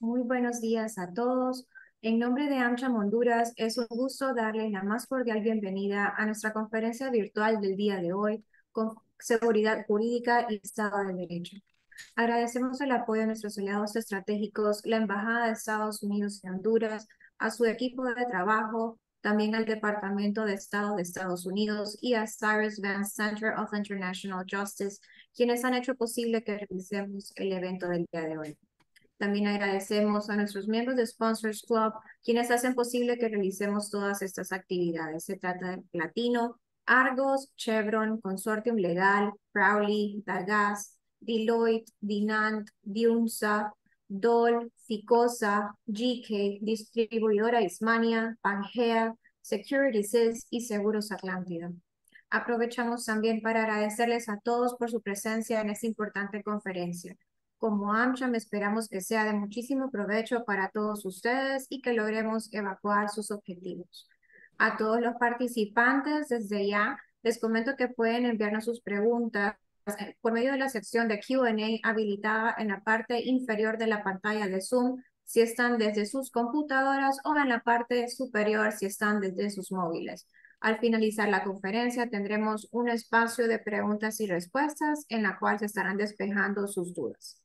Muy buenos días a todos. En nombre de AmCham Honduras, es un gusto darles la más cordial bienvenida a nuestra conferencia virtual del día de hoy con seguridad jurídica y Estado de Derecho. Agradecemos el apoyo de nuestros aliados estratégicos, la Embajada de Estados Unidos en Honduras, a su equipo de trabajo, también al Departamento de Estado de Estados Unidos y a Cyrus Vance Center of International Justice, quienes han hecho posible que realicemos el evento del día de hoy. También agradecemos a nuestros miembros de Sponsors Club, quienes hacen posible que realicemos todas estas actividades. Se trata de Platino, Argos, Chevron, Consortium Legal, Crowley, Dargas, Deloitte, Dinant, Diunsa, Dole, Ficosa, GK, Distribuidora Ismania, Pangea, Securities y Seguros Atlántida. Aprovechamos también para agradecerles a todos por su presencia en esta importante conferencia. Como AmCham esperamos que sea de muchísimo provecho para todos ustedes y que logremos evacuar sus objetivos. A todos los participantes, desde ya, les comento que pueden enviarnos sus preguntas por medio de la sección de Q&A habilitada en la parte inferior de la pantalla de Zoom si están desde sus computadoras o en la parte superior si están desde sus móviles. Al finalizar la conferencia tendremos un espacio de preguntas y respuestas en la cual se estarán despejando sus dudas.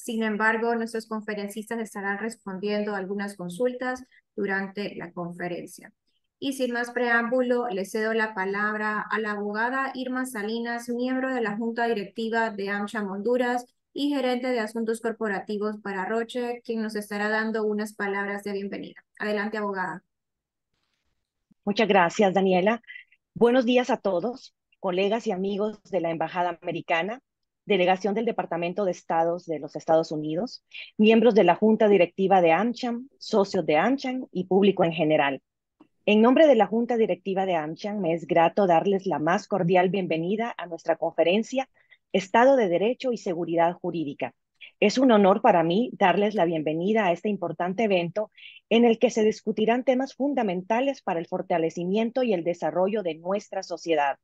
Sin embargo, nuestros conferencistas estarán respondiendo algunas consultas durante la conferencia. Y sin más preámbulo, le cedo la palabra a la abogada Irma Salinas, miembro de la Junta Directiva de AmCham Honduras y gerente de Asuntos Corporativos para Roche, quien nos estará dando unas palabras de bienvenida. Adelante, abogada. Muchas gracias, Daniela. Buenos días a todos, colegas y amigos de la Embajada Americana, delegación del Departamento de Estados de los Estados Unidos, miembros de la Junta Directiva de AmCham, socios de AmCham y público en general. En nombre de la Junta Directiva de AmCham, me es grato darles la más cordial bienvenida a nuestra conferencia Estado de Derecho y Seguridad Jurídica. Es un honor para mí darles la bienvenida a este importante evento en el que se discutirán temas fundamentales para el fortalecimiento y el desarrollo de nuestra sociedad.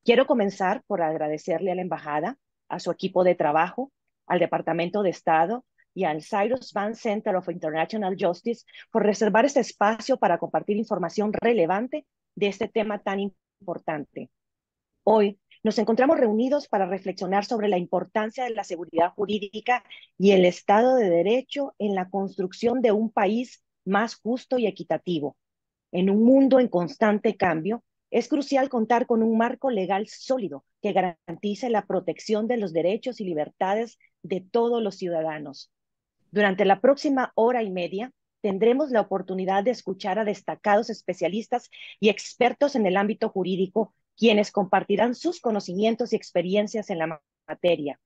Quiero comenzar por agradecerle a la Embajada, a su equipo de trabajo, al Departamento de Estado y al Cyrus Vance Center of International Justice por reservar este espacio para compartir información relevante de este tema tan importante. Hoy nos encontramos reunidos para reflexionar sobre la importancia de la seguridad jurídica y el Estado de Derecho en la construcción de un país más justo y equitativo. En un mundo en constante cambio, es crucial contar con un marco legal sólido que garantice la protección de los derechos y libertades de todos los ciudadanos. Durante la próxima hora y media, tendremos la oportunidad de escuchar a destacados especialistas y expertos en el ámbito jurídico, quienes compartirán sus conocimientos y experiencias en la materia.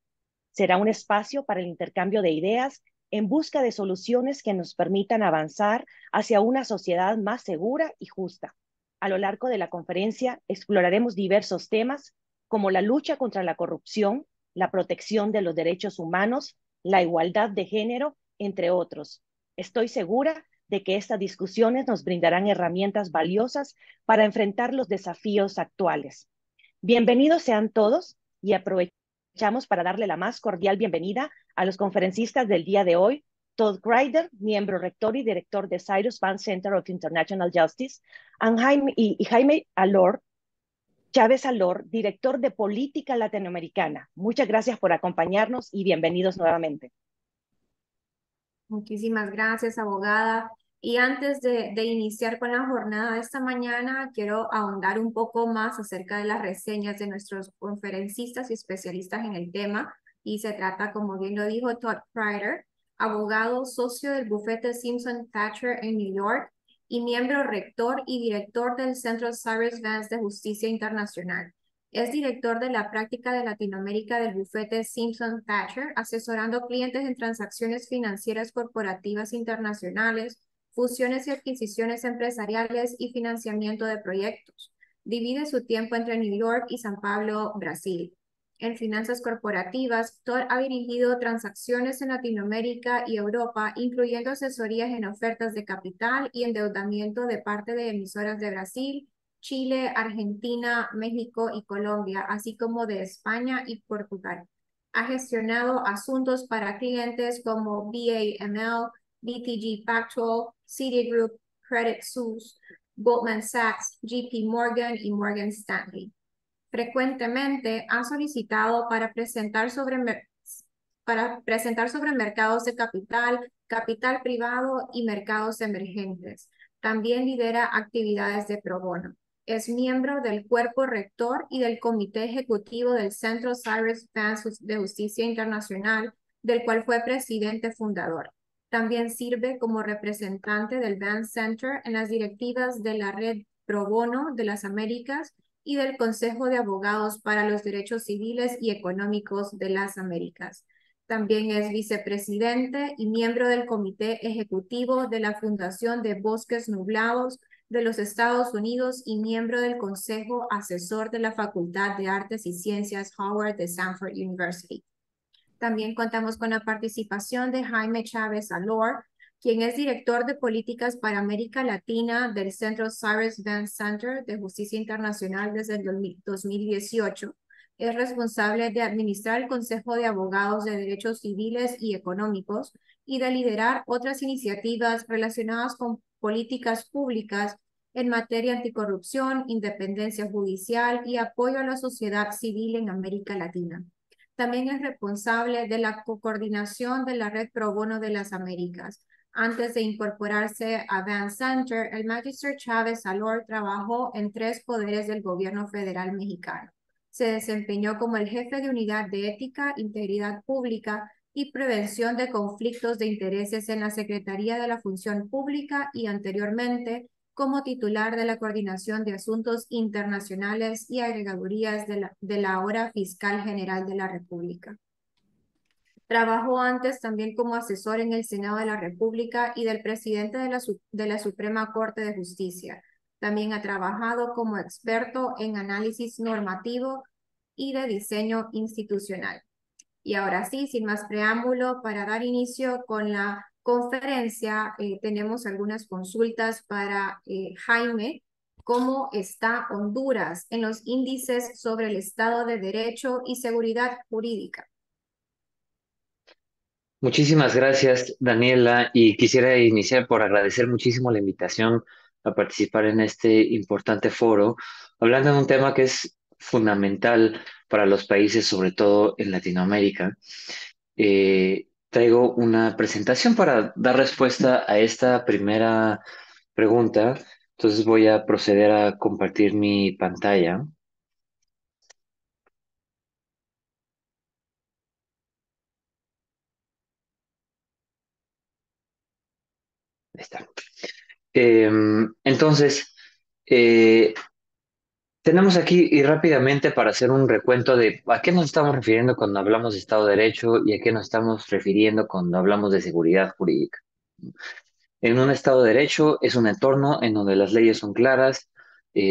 Será un espacio para el intercambio de ideas en busca de soluciones que nos permitan avanzar hacia una sociedad más segura y justa. A lo largo de la conferencia exploraremos diversos temas como la lucha contra la corrupción, la protección de los derechos humanos, la igualdad de género, entre otros. Estoy segura de que estas discusiones nos brindarán herramientas valiosas para enfrentar los desafíos actuales. Bienvenidos sean todos y aprovechamos para darle la más cordial bienvenida a los conferencistas del día de hoy, Todd Grider, miembro rector y director de Cyrus Vance Center of International Justice, y Jaime Alor, Chávez Alor, director de Política Latinoamericana. Muchas gracias por acompañarnos y bienvenidos nuevamente. Muchísimas gracias, abogada. Y antes de iniciar con la jornada de esta mañana, quiero ahondar un poco más acerca de las reseñas de nuestros conferencistas y especialistas en el tema. Y se trata, como bien lo dijo Todd Crider, abogado socio del bufete Simpson Thacher en New York y miembro rector y director del Centro Cyrus Vance de Justicia Internacional. Es director de la práctica de Latinoamérica del bufete Simpson Thacher, asesorando clientes en transacciones financieras corporativas internacionales, fusiones y adquisiciones empresariales y financiamiento de proyectos. Divide su tiempo entre New York y San Pablo, Brasil. En finanzas corporativas, Todd ha dirigido transacciones en Latinoamérica y Europa, incluyendo asesorías en ofertas de capital y endeudamiento de parte de emisoras de Brasil, Chile, Argentina, México y Colombia, así como de España y Portugal. Ha gestionado asuntos para clientes como BAML, BTG Pactual, Citigroup, Credit Suisse, Goldman Sachs, JP Morgan y Morgan Stanley. Frecuentemente ha solicitado para presentar sobre mercados de capital, capital privado y mercados emergentes. También lidera actividades de pro bono. Es miembro del cuerpo rector y del comité ejecutivo del Centro Cyrus Vance de Justicia Internacional, del cual fue presidente fundador. También sirve como representante del Vance Center en las directivas de la Red Pro Bono de las Américas y del Consejo de Abogados para los Derechos Civiles y Económicos de las Américas. También es vicepresidente y miembro del Comité Ejecutivo de la Fundación de Bosques Nublados de los Estados Unidos y miembro del Consejo Asesor de la Facultad de Artes y Ciencias Howard de Stanford University. También contamos con la participación de Jaime Chávez Alor, quien es director de políticas para América Latina del Centro Cyrus Vance Center de Justicia Internacional desde el 2018. Es responsable de administrar el Consejo de Abogados de Derechos Civiles y Económicos y de liderar otras iniciativas relacionadas con políticas públicas en materia anticorrupción, independencia judicial y apoyo a la sociedad civil en América Latina. También es responsable de la coordinación de la Red Pro Bono de las Américas. Antes de incorporarse a Vance Center, el Magister Chávez Alor trabajó en 3 poderes del gobierno federal mexicano. Se desempeñó como el jefe de unidad de ética, integridad pública y prevención de conflictos de intereses en la Secretaría de la Función Pública y anteriormente como titular de la Coordinación de Asuntos Internacionales y Agregadurías de la ahora Fiscal General de la República. Trabajó antes también como asesor en el Senado de la República y del presidente de la Suprema Corte de Justicia. También ha trabajado como experto en análisis normativo y de diseño institucional. Y ahora sí, sin más preámbulo, para dar inicio con la conferencia, tenemos algunas consultas para Jaime. ¿Cómo está Honduras en los índices sobre el Estado de Derecho y seguridad jurídica? Muchísimas gracias, Daniela, y quisiera iniciar por agradecer muchísimo la invitación a participar en este importante foro, hablando de un tema que es fundamental para los países, sobre todo en Latinoamérica. Traigo una presentación para dar respuesta a esta primera pregunta, entonces voy a proceder a compartir mi pantalla. Ahí está. Entonces, eh, tenemos aquí y rápidamente para hacer un recuento de a qué nos estamos refiriendo cuando hablamos de Estado de Derecho y a qué nos estamos refiriendo cuando hablamos de seguridad jurídica. En un Estado de Derecho es un entorno en donde las leyes son claras,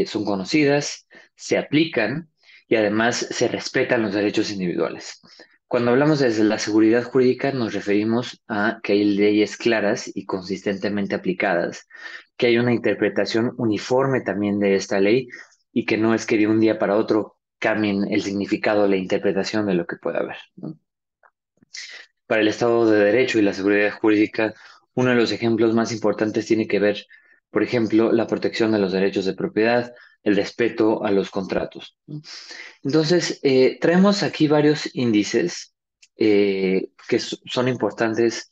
son conocidas, se aplican y además se respetan los derechos individuales. Cuando hablamos desde la seguridad jurídica nos referimos a que hay leyes claras y consistentemente aplicadas, que hay una interpretación uniforme también de esta ley y que no es que de un día para otro cambien el significado, la interpretación de lo que pueda haber, ¿no? Para el Estado de Derecho y la seguridad jurídica, uno de los ejemplos más importantes tiene que ver, por ejemplo, la protección de los derechos de propiedad, el respeto a los contratos, ¿no? Entonces, traemos aquí varios índices que son importantes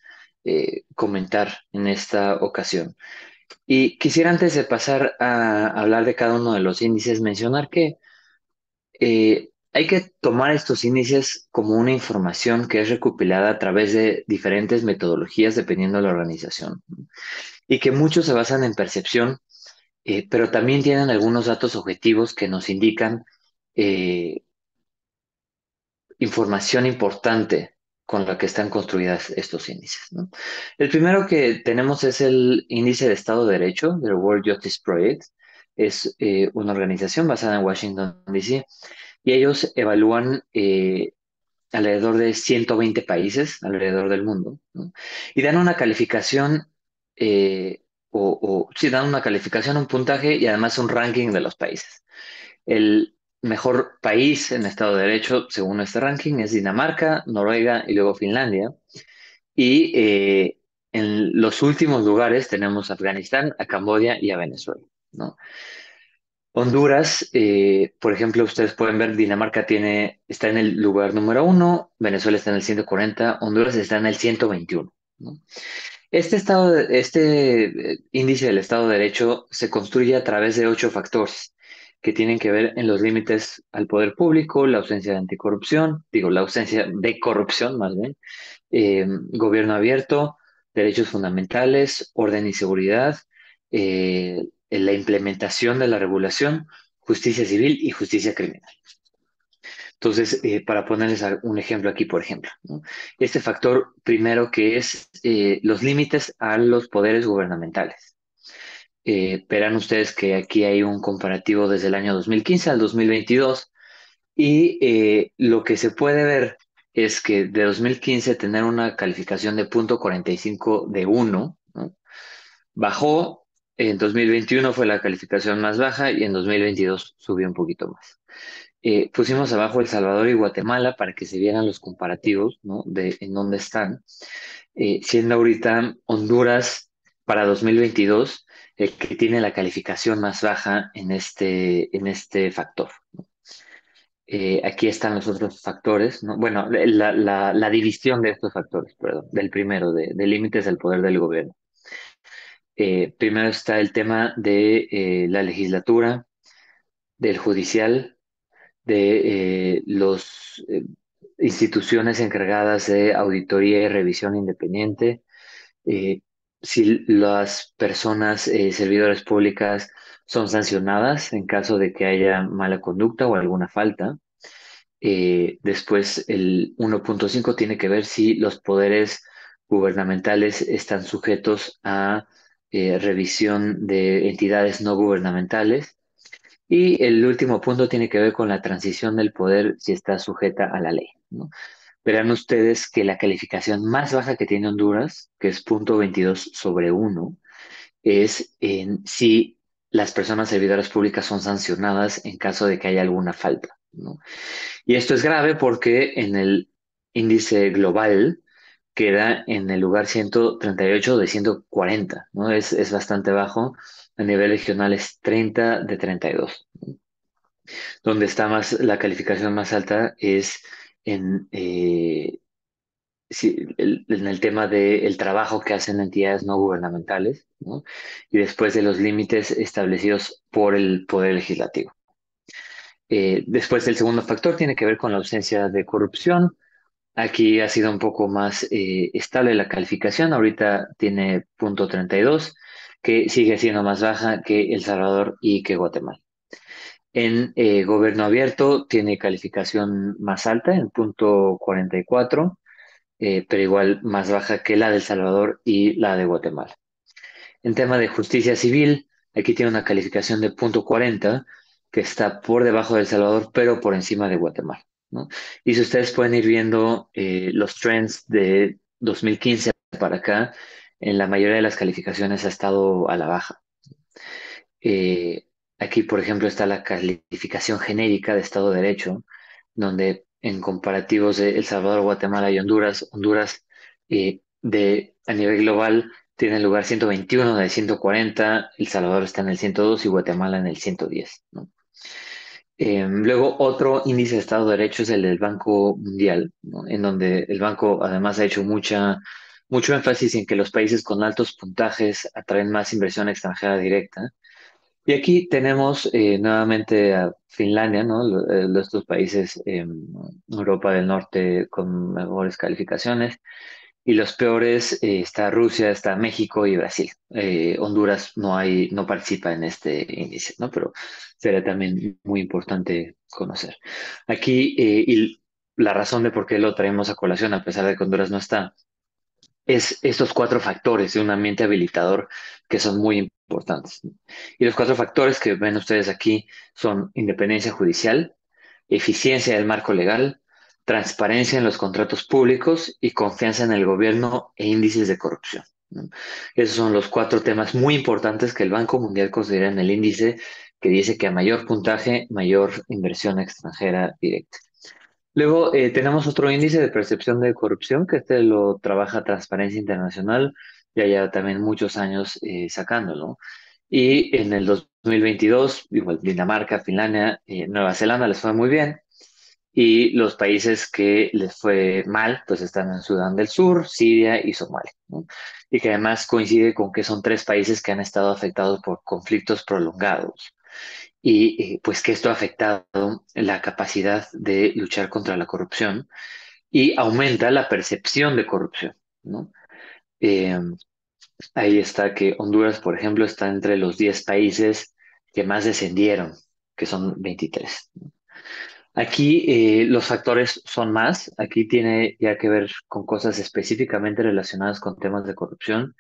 comentar en esta ocasión. Y quisiera antes de pasar a hablar de cada uno de los índices, mencionar que hay que tomar estos índices como una información que es recopilada a través de diferentes metodologías dependiendo de la organización, ¿no? Y que muchos se basan en percepción, pero también tienen algunos datos objetivos que nos indican eh, información importante con la que están construidas estos índices, ¿no? El primero que tenemos es el índice de Estado de Derecho del World Justice Project. Es una organización basada en Washington, D.C. y ellos evalúan alrededor de 120 países alrededor del mundo, ¿no? Y dan una calificación, sí, dan una calificación, un puntaje y además un ranking de los países. mejor país en Estado de Derecho, según este ranking, es Dinamarca, Noruega y luego Finlandia. Y en los últimos lugares tenemos a Afganistán, a Camboya y a Venezuela, ¿no? Honduras, por ejemplo, ustedes pueden ver, Dinamarca está en el lugar número 1, Venezuela está en el 140, Honduras está en el 121, ¿no? Este índice del Estado de Derecho se construye a través de 8 factores que tienen que ver en los límites al poder público, la ausencia de anticorrupción, digo, la ausencia de corrupción más bien, gobierno abierto, derechos fundamentales, orden y seguridad, en la implementación de la regulación, justicia civil y justicia criminal. Entonces, para ponerles un ejemplo aquí, por ejemplo, ¿no? Este factor primero que es los límites a los poderes gubernamentales. Verán ustedes que aquí hay un comparativo desde el año 2015 al 2022 y lo que se puede ver es que de 2015 tener una calificación de 0.45 de 1, ¿no? Bajó, en 2021 fue la calificación más baja y en 2022 subió un poquito más. Pusimos abajo El Salvador y Guatemala para que se vieran los comparativos, ¿no? De en dónde están, siendo ahorita Honduras para 2022 el que tiene la calificación más baja en este factor. Aquí están los otros factores, ¿no? Bueno, la división de estos factores, perdón, del primero, de límites del poder del gobierno. Primero está el tema de la legislatura, del judicial, de los instituciones encargadas de auditoría y revisión independiente, eh, si las personas servidoras públicas son sancionadas en caso de que haya mala conducta o alguna falta. Después, el 1.5 tiene que ver si los poderes gubernamentales están sujetos a revisión de entidades no gubernamentales. Y el último punto tiene que ver con la transición del poder si está sujeta a la ley, ¿no? Verán ustedes que la calificación más baja que tiene Honduras, que es 0.22/1, es en si las personas servidoras públicas son sancionadas en caso de que haya alguna falta, ¿no? Y esto es grave porque en el índice global queda en el lugar 138 de 140, ¿no? Es bastante bajo. A nivel regional es 30 de 32. Donde está más, la calificación más alta es en, sí, en el tema del trabajo que hacen entidades no gubernamentales, ¿no? Y después de los límites establecidos por el Poder Legislativo. Después el segundo factor tiene que ver con la ausencia de corrupción. Aquí ha sido un poco más estable la calificación. Ahorita tiene 0.32, que sigue siendo más baja que El Salvador y que Guatemala. En gobierno abierto tiene calificación más alta, en 0.44, pero igual más baja que la de El Salvador y la de Guatemala. En tema de justicia civil, aquí tiene una calificación de 0.40, que está por debajo de El Salvador, pero por encima de Guatemala, ¿no? Y si ustedes pueden ir viendo los trends de 2015 para acá, en la mayoría de las calificaciones ha estado a la baja. Eh, Aquí, por ejemplo, está la calificación genérica de Estado de Derecho, donde en comparativos de El Salvador, Guatemala y Honduras, Honduras a nivel global tiene el lugar 121 de 140, El Salvador está en el 102 y Guatemala en el 110, ¿no? Luego, otro índice de Estado de Derecho es el del Banco Mundial, ¿no? En donde el banco además ha hecho mucho énfasis en que los países con altos puntajes atraen más inversión extranjera directa. Y aquí tenemos nuevamente a Finlandia, ¿no? Estos países en Europa del Norte con mejores calificaciones. Y los peores está Rusia, está México y Brasil. Honduras no participa en este índice, ¿no? Pero sería también muy importante conocer. Aquí, y la razón de por qué lo traemos a colación, a pesar de que Honduras no está, es estos 4 factores de un ambiente habilitador que son muy importantes, ¿no? Y los 4 factores que ven ustedes aquí son independencia judicial, eficiencia del marco legal, transparencia en los contratos públicos y confianza en el gobierno e índices de corrupción, ¿no? Esos son los 4 temas muy importantes que el Banco Mundial considera en el índice que dice que a mayor puntaje, mayor inversión extranjera directa. Luego tenemos otro índice de percepción de corrupción, que este lo trabaja Transparencia Internacional, ya lleva también muchos años sacándolo. Y en el 2022, igual Dinamarca, Finlandia, Nueva Zelanda les fue muy bien. Y los países que les fue mal, pues están en Sudán del Sur, Siria y Somalia, ¿no? Y que además coincide con que son tres países que han estado afectados por conflictos prolongados y pues que esto ha afectado la capacidad de luchar contra la corrupción y aumenta la percepción de corrupción, ¿no? Eh, Ahí está que Honduras, por ejemplo, está entre los 10 países que más descendieron, que son 23. Aquí los factores son más, aquí tiene ya que ver con cosas específicamente relacionadas con temas de corrupción,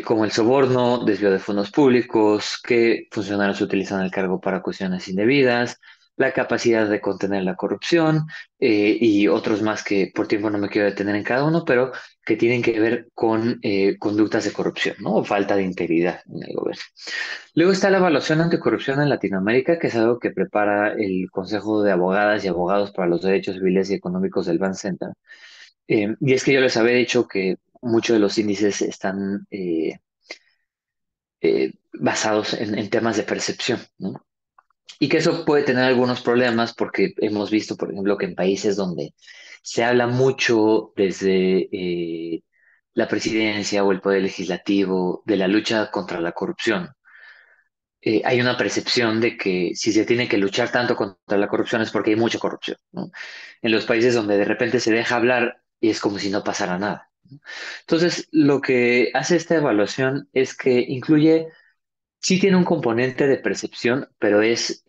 como el soborno, desvío de fondos públicos, que funcionarios utilizan el cargo para cuestiones indebidas, la capacidad de contener la corrupción y otros más que por tiempo no me quiero detener en cada uno, pero que tienen que ver con conductas de corrupción, ¿no? O falta de integridad en el gobierno. Luego está la evaluación anticorrupción en Latinoamérica, que es algo que prepara el Consejo de Abogadas y Abogados para los Derechos Civiles y Económicos del Ban Center. Y es que yo les había dicho que muchos de los índices están basados en temas de percepción, ¿no? Y que eso puede tener algunos problemas porque hemos visto, por ejemplo, que en países donde se habla mucho desde la presidencia o el poder legislativo de la lucha contra la corrupción, hay una percepción de que si se tiene que luchar tanto contra la corrupción es porque hay mucha corrupción, ¿no? En los países donde de repente se deja hablar y es como si no pasara nada. Entonces, lo que hace esta evaluación es que incluye, sí tiene un componente de percepción, pero es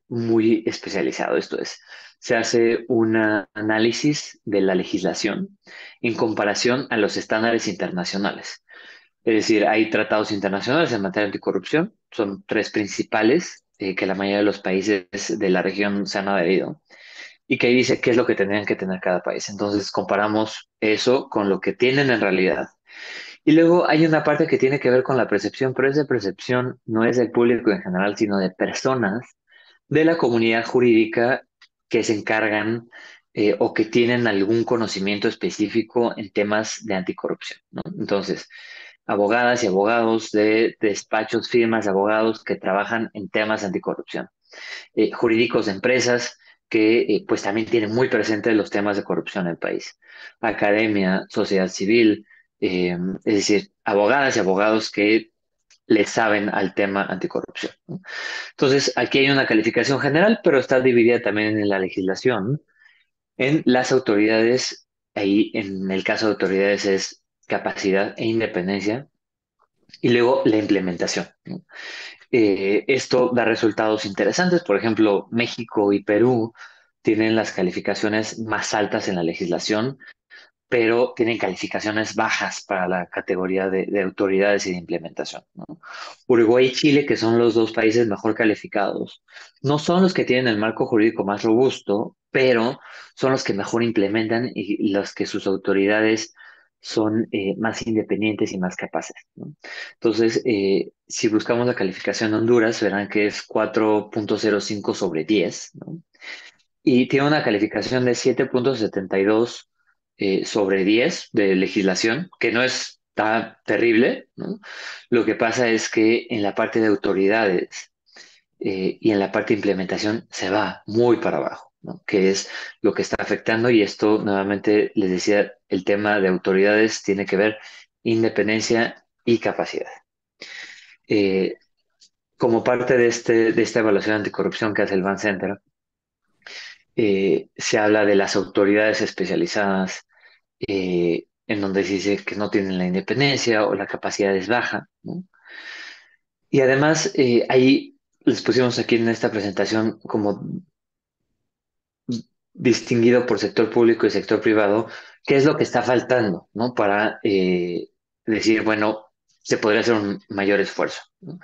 muy especializado. Esto es, se hace un análisis de la legislación en comparación a los estándares internacionales. Es decir, hay tratados internacionales en materia anticorrupción, son tres principales que la mayoría de los países de la región se han adherido y que ahí dice qué es lo que tendrían que tener cada país. Entonces comparamos eso con lo que tienen en realidad. Y luego hay una parte que tiene que ver con la percepción, pero esa percepción no es del público en general, sino de personas de la comunidad jurídica que se encargan o que tienen algún conocimiento específico en temas de anticorrupción, ¿no? Entonces, abogadas y abogados de despachos, firmas de abogados que trabajan en temas de anticorrupción, jurídicos de empresas que pues también tienen muy presentes los temas de corrupción en el país, academia, sociedad civil, es decir, abogadas y abogados que le saben al tema anticorrupción, ¿no? Entonces, aquí hay una calificación general, pero está dividida también en la legislación, en las autoridades, ahí en el caso de autoridades es capacidad e independencia, y luego la implementación, ¿no? Esto da resultados interesantes. Por ejemplo, México y Perú tienen las calificaciones más altas en la legislación, pero tienen calificaciones bajas para la categoría de autoridades y de implementación, ¿no? Uruguay y Chile, que son los dos países mejor calificados, no son los que tienen el marco jurídico más robusto, pero son los que mejor implementan y los que sus autoridades son más independientes y más capaces, ¿no? Entonces, si buscamos la calificación de Honduras, verán que es 4.05 sobre 10, ¿no? Y tiene una calificación de 7.72 sobre 10 de legislación, que no es tan terrible, ¿no? Lo que pasa es que en la parte de autoridades y en la parte de implementación se va muy para abajo, ¿no? Que es lo que está afectando y esto, nuevamente, les decía, el tema de autoridades tiene que ver independencia y capacidad. Eh, Como parte de esta evaluación anticorrupción que hace el Ban Center, se habla de las autoridades especializadas, en donde se dice que no tienen la independencia o la capacidad es baja, ¿no? Y además, ahí les pusimos aquí en esta presentación como distinguido por sector público y sector privado, qué es lo que está faltando, ¿no? Para decir, bueno, se podría hacer un mayor esfuerzo, ¿no?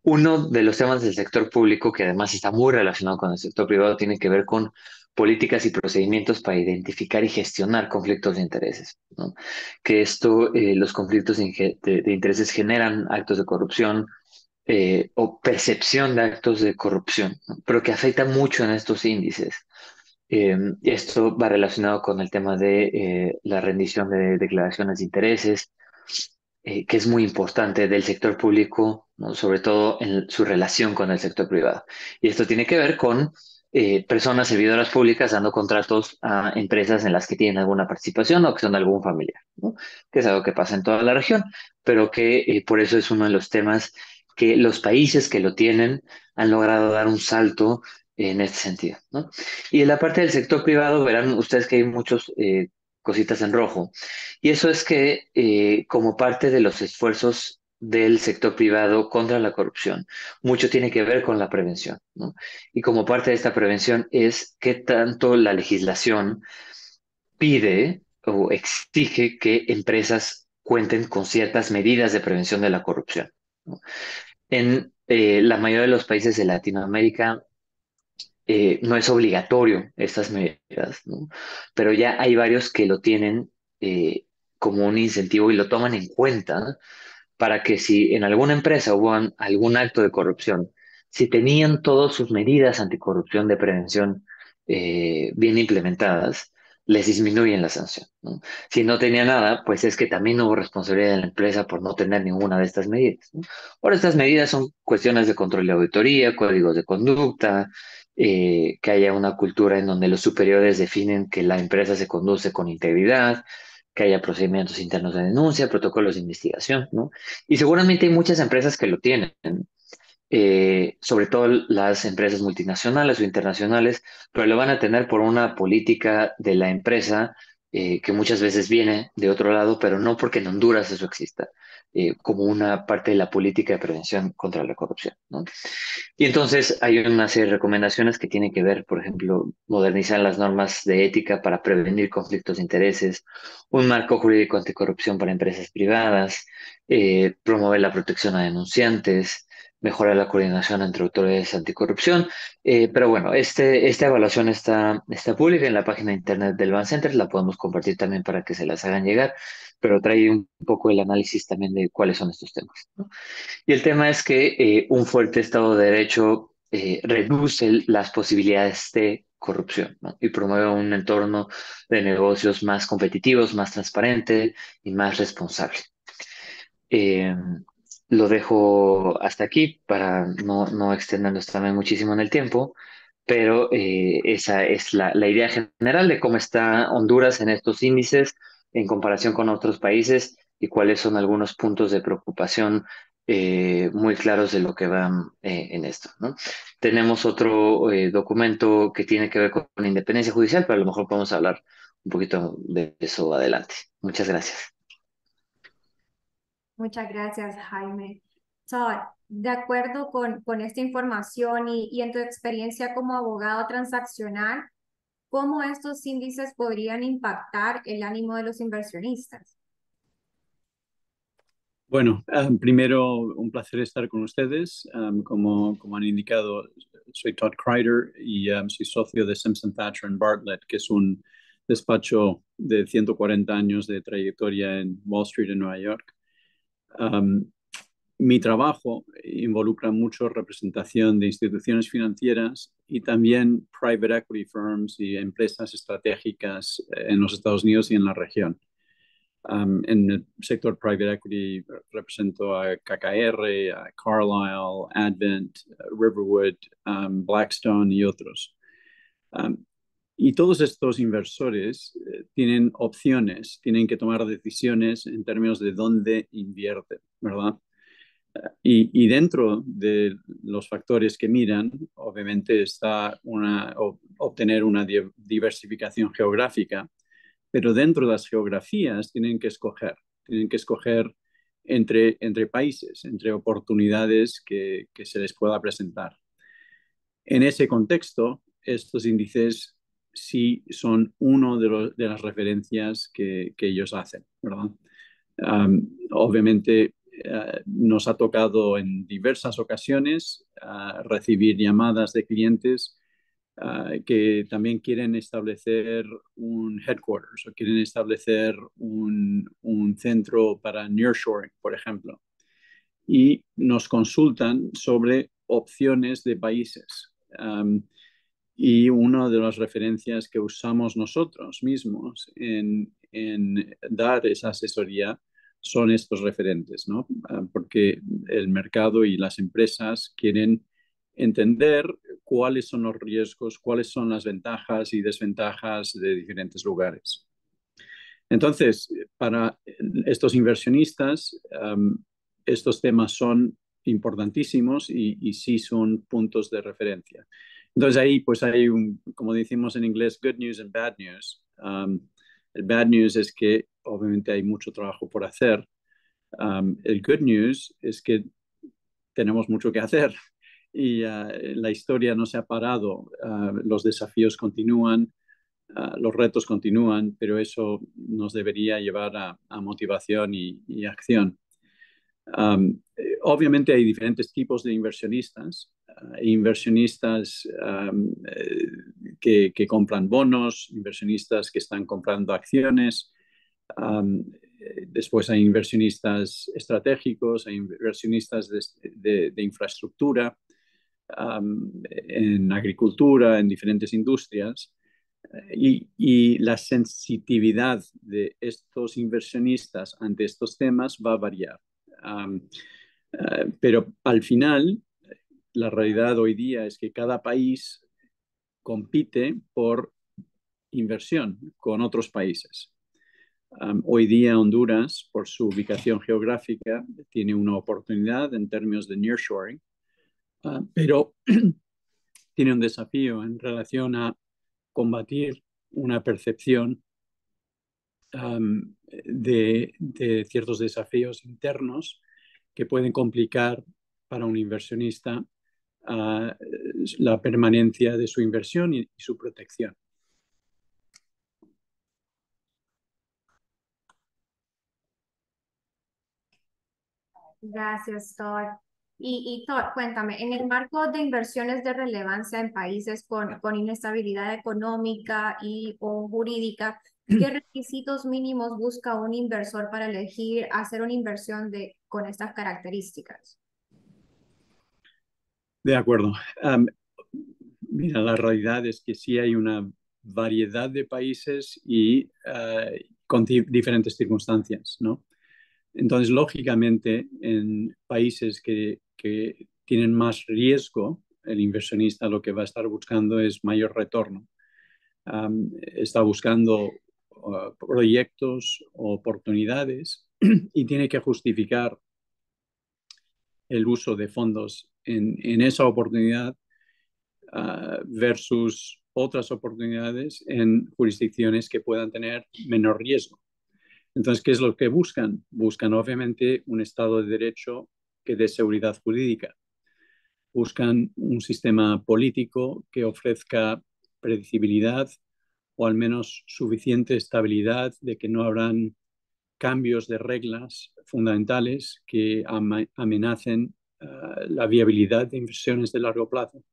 Uno de los temas del sector público, que además está muy relacionado con el sector privado, tiene que ver con políticas y procedimientos para identificar y gestionar conflictos de intereses, ¿no? Que esto, los conflictos de intereses generan actos de corrupción, o percepción de actos de corrupción, ¿no? Pero que afecta mucho en estos índices. Esto va relacionado con el tema de la rendición de declaraciones de intereses, que es muy importante del sector público, ¿no? Sobre todo en su relación con el sector privado. Y esto tiene que ver con personas servidoras públicas dando contratos a empresas en las que tienen alguna participación o que son de algún familiar, ¿no? Que es algo que pasa en toda la región, pero que por eso es uno de los temas que los países que lo tienen han logrado dar un salto en este sentido, ¿no? Y en la parte del sector privado verán ustedes que hay muchos cositas en rojo. Y eso es que como parte de los esfuerzos del sector privado contra la corrupción, mucho tiene que ver con la prevención, ¿no? Y como parte de esta prevención es qué tanto la legislación pide o exige que empresas cuenten con ciertas medidas de prevención de la corrupción, ¿no? En la mayoría de los países de Latinoamérica no es obligatorio estas medidas, ¿no? Pero ya hay varios que lo tienen como un incentivo y lo toman en cuenta para que si en alguna empresa hubo algún acto de corrupción, si tenían todas sus medidas anticorrupción de prevención bien implementadas, les disminuyen la sanción, ¿no? Si no tenía nada, pues es que también hubo responsabilidad de la empresa por no tener ninguna de estas medidas, ¿no? Ahora, estas medidas son cuestiones de control de auditoría, códigos de conducta, que haya una cultura en donde los superiores definen que la empresa se conduce con integridad, que haya procedimientos internos de denuncia, protocolos de investigación, ¿no? Y seguramente hay muchas empresas que lo tienen, sobre todo las empresas multinacionales o internacionales, pero lo van a tener por una política de la empresa que muchas veces viene de otro lado, pero no porque en Honduras eso exista, como una parte de la política de prevención contra la corrupción, ¿no? Y entonces hay una serie de recomendaciones que tienen que ver, por ejemplo, modernizar las normas de ética para prevenir conflictos de intereses, un marco jurídico anticorrupción para empresas privadas, promover la protección a denunciantes, mejorar la coordinación entre autoridades anticorrupción. Pero bueno, esta evaluación está pública en la página de internet del Bancenter, la podemos compartir también para que se las hagan llegar, pero trae un poco el análisis también de cuáles son estos temas, ¿no? Y el tema es que un fuerte Estado de Derecho reduce las posibilidades de corrupción, ¿no? Y promueve un entorno de negocios más competitivos, más transparente y más responsable. Eh, lo dejo hasta aquí para no extendernos también muchísimo en el tiempo, pero esa es la idea general de cómo está Honduras en estos índices en comparación con otros países y cuáles son algunos puntos de preocupación muy claros de lo que van en esto, ¿no? Tenemos otro documento que tiene que ver con la independencia judicial, pero a lo mejor podemos hablar un poquito de eso adelante. Muchas gracias. Muchas gracias, Jaime. Todd, de acuerdo con esta información y en tu experiencia como abogado transaccional, ¿cómo estos índices podrían impactar el ánimo de los inversionistas? Bueno, primero un placer estar con ustedes. Como han indicado, soy Todd Kreider y soy socio de Simpson Thacher and Bartlett, que es un despacho de 140 años de trayectoria en Wall Street en Nueva York. Um, Mi trabajo involucra mucho representación de instituciones financieras y también private equity firms y empresas estratégicas en los Estados Unidos y en la región. En el sector private equity represento a KKR, a Carlyle, Advent, Riverwood, Blackstone y otros. Um, y todos estos inversores tienen opciones, tienen que tomar decisiones en términos de dónde invierten, ¿verdad? Y dentro de los factores que miran, obviamente está obtener una diversificación geográfica, pero dentro de las geografías tienen que escoger entre países, entre oportunidades que se les pueda presentar. En ese contexto, estos índices sí son uno de las referencias que ellos hacen, ¿verdad? Obviamente nos ha tocado en diversas ocasiones recibir llamadas de clientes que también quieren establecer un headquarters o quieren establecer un centro para nearshoring, por ejemplo. y nos consultan sobre opciones de países. Y una de las referencias que usamos nosotros mismos en dar esa asesoría son estos referentes, ¿no? Porque el mercado y las empresas quieren entender cuáles son los riesgos, cuáles son las ventajas y desventajas de diferentes lugares. Entonces, para estos inversionistas, estos temas son importantísimos y sí son puntos de referencia. Entonces ahí pues hay como decimos en inglés, good news and bad news. El bad news es que obviamente hay mucho trabajo por hacer. El good news es que tenemos mucho que hacer y la historia no se ha parado. Los desafíos continúan, los retos continúan, pero eso nos debería llevar a motivación y acción. Obviamente hay diferentes tipos de inversionistas. Inversionistas que compran bonos, inversionistas que están comprando acciones. Después hay inversionistas estratégicos, hay inversionistas de infraestructura, en agricultura, en diferentes industrias. Y la sensitividad de estos inversionistas ante estos temas va a variar. Pero al final, la realidad hoy día es que cada país compite por inversión con otros países. Hoy día Honduras, por su ubicación geográfica, tiene una oportunidad en términos de nearshoring, pero tiene un desafío en relación a combatir una percepción de ciertos desafíos internos que pueden complicar para un inversionista la permanencia de su inversión y su protección. Gracias, Todd. Y Todd, cuéntame, en el marco de inversiones de relevancia en países con inestabilidad económica o jurídica, ¿qué requisitos mínimos busca un inversor para elegir hacer una inversión con estas características? De acuerdo. Mira, la realidad es que sí hay una variedad de países y con diferentes circunstancias, ¿no? Entonces, lógicamente, en países que tienen más riesgo, el inversionista lo que va a estar buscando es mayor retorno. Está buscando proyectos o oportunidades y tiene que justificar el uso de fondos en esa oportunidad versus otras oportunidades en jurisdicciones que puedan tener menor riesgo. Entonces, ¿qué es lo que buscan? Buscan, obviamente, un Estado de Derecho que dé seguridad jurídica. Buscan un sistema político que ofrezca predecibilidad o al menos suficiente estabilidad de que no habrán cambios de reglas fundamentales que amenacen la viabilidad de inversiones de largo plazo.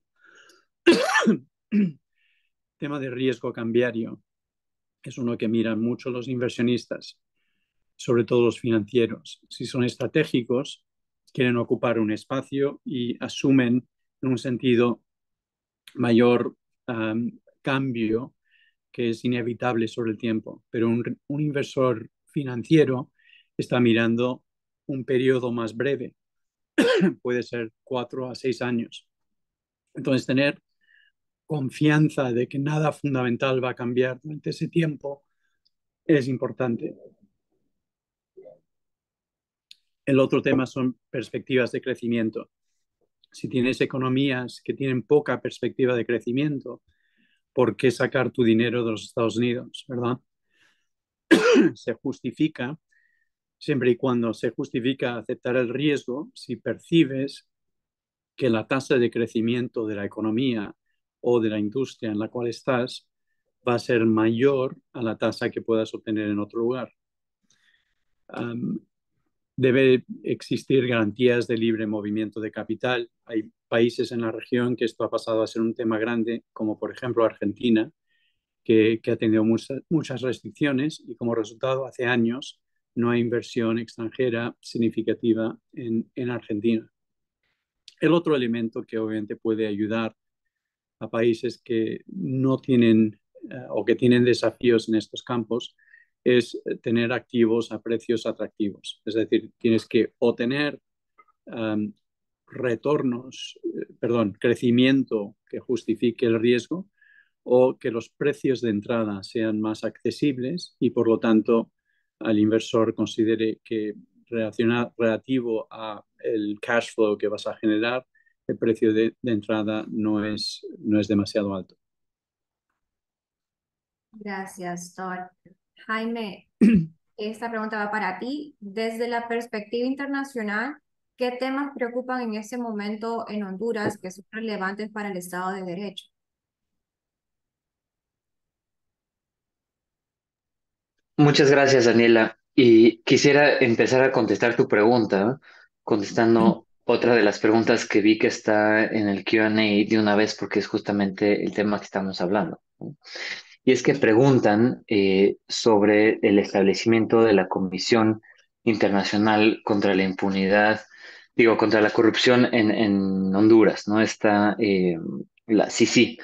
Tema de riesgo cambiario es uno que miran mucho los inversionistas, sobre todo los financieros. Si son estratégicos, quieren ocupar un espacio y asumen en un sentido mayor cambio que es inevitable sobre el tiempo. Pero un inversor financiero está mirando un periodo más breve, puede ser 4 a 6 años. Entonces, tener confianza de que nada fundamental va a cambiar durante ese tiempo es importante. El otro tema son perspectivas de crecimiento. Si tienes economías que tienen poca perspectiva de crecimiento, ¿por qué sacar tu dinero de los Estados Unidos, verdad? Se justifica, siempre y cuando se justifica aceptar el riesgo, si percibes que la tasa de crecimiento de la economía o de la industria en la cual estás va a ser mayor a la tasa que puedas obtener en otro lugar. Debe existir garantías de libre movimiento de capital. Hay países en la región que esto ha pasado a ser un tema grande, como por ejemplo Argentina, que ha tenido muchas restricciones y como resultado hace años no hay inversión extranjera significativa en Argentina. El otro elemento que obviamente puede ayudar a países que no tienen o que tienen desafíos en estos campos es tener activos a precios atractivos. Es decir, tienes que o tener um, crecimiento que justifique el riesgo o que los precios de entrada sean más accesibles y por lo tanto al inversor considere que relativo a el cash flow que vas a generar, el precio de entrada no es demasiado alto. Gracias, Thor. Jaime, esta pregunta va para ti. Desde la perspectiva internacional, ¿qué temas preocupan en este momento en Honduras que son relevantes para el Estado de Derecho? Muchas gracias, Daniela. Y quisiera empezar a contestar tu pregunta, ¿no? Contestando otra de las preguntas que vi que está en el Q&A de una vez, porque es justamente el tema que estamos hablando, ¿no? Y es que preguntan sobre el establecimiento de la Comisión Internacional contra la Impunidad, digo, contra la corrupción en Honduras, ¿no? Está la CICI,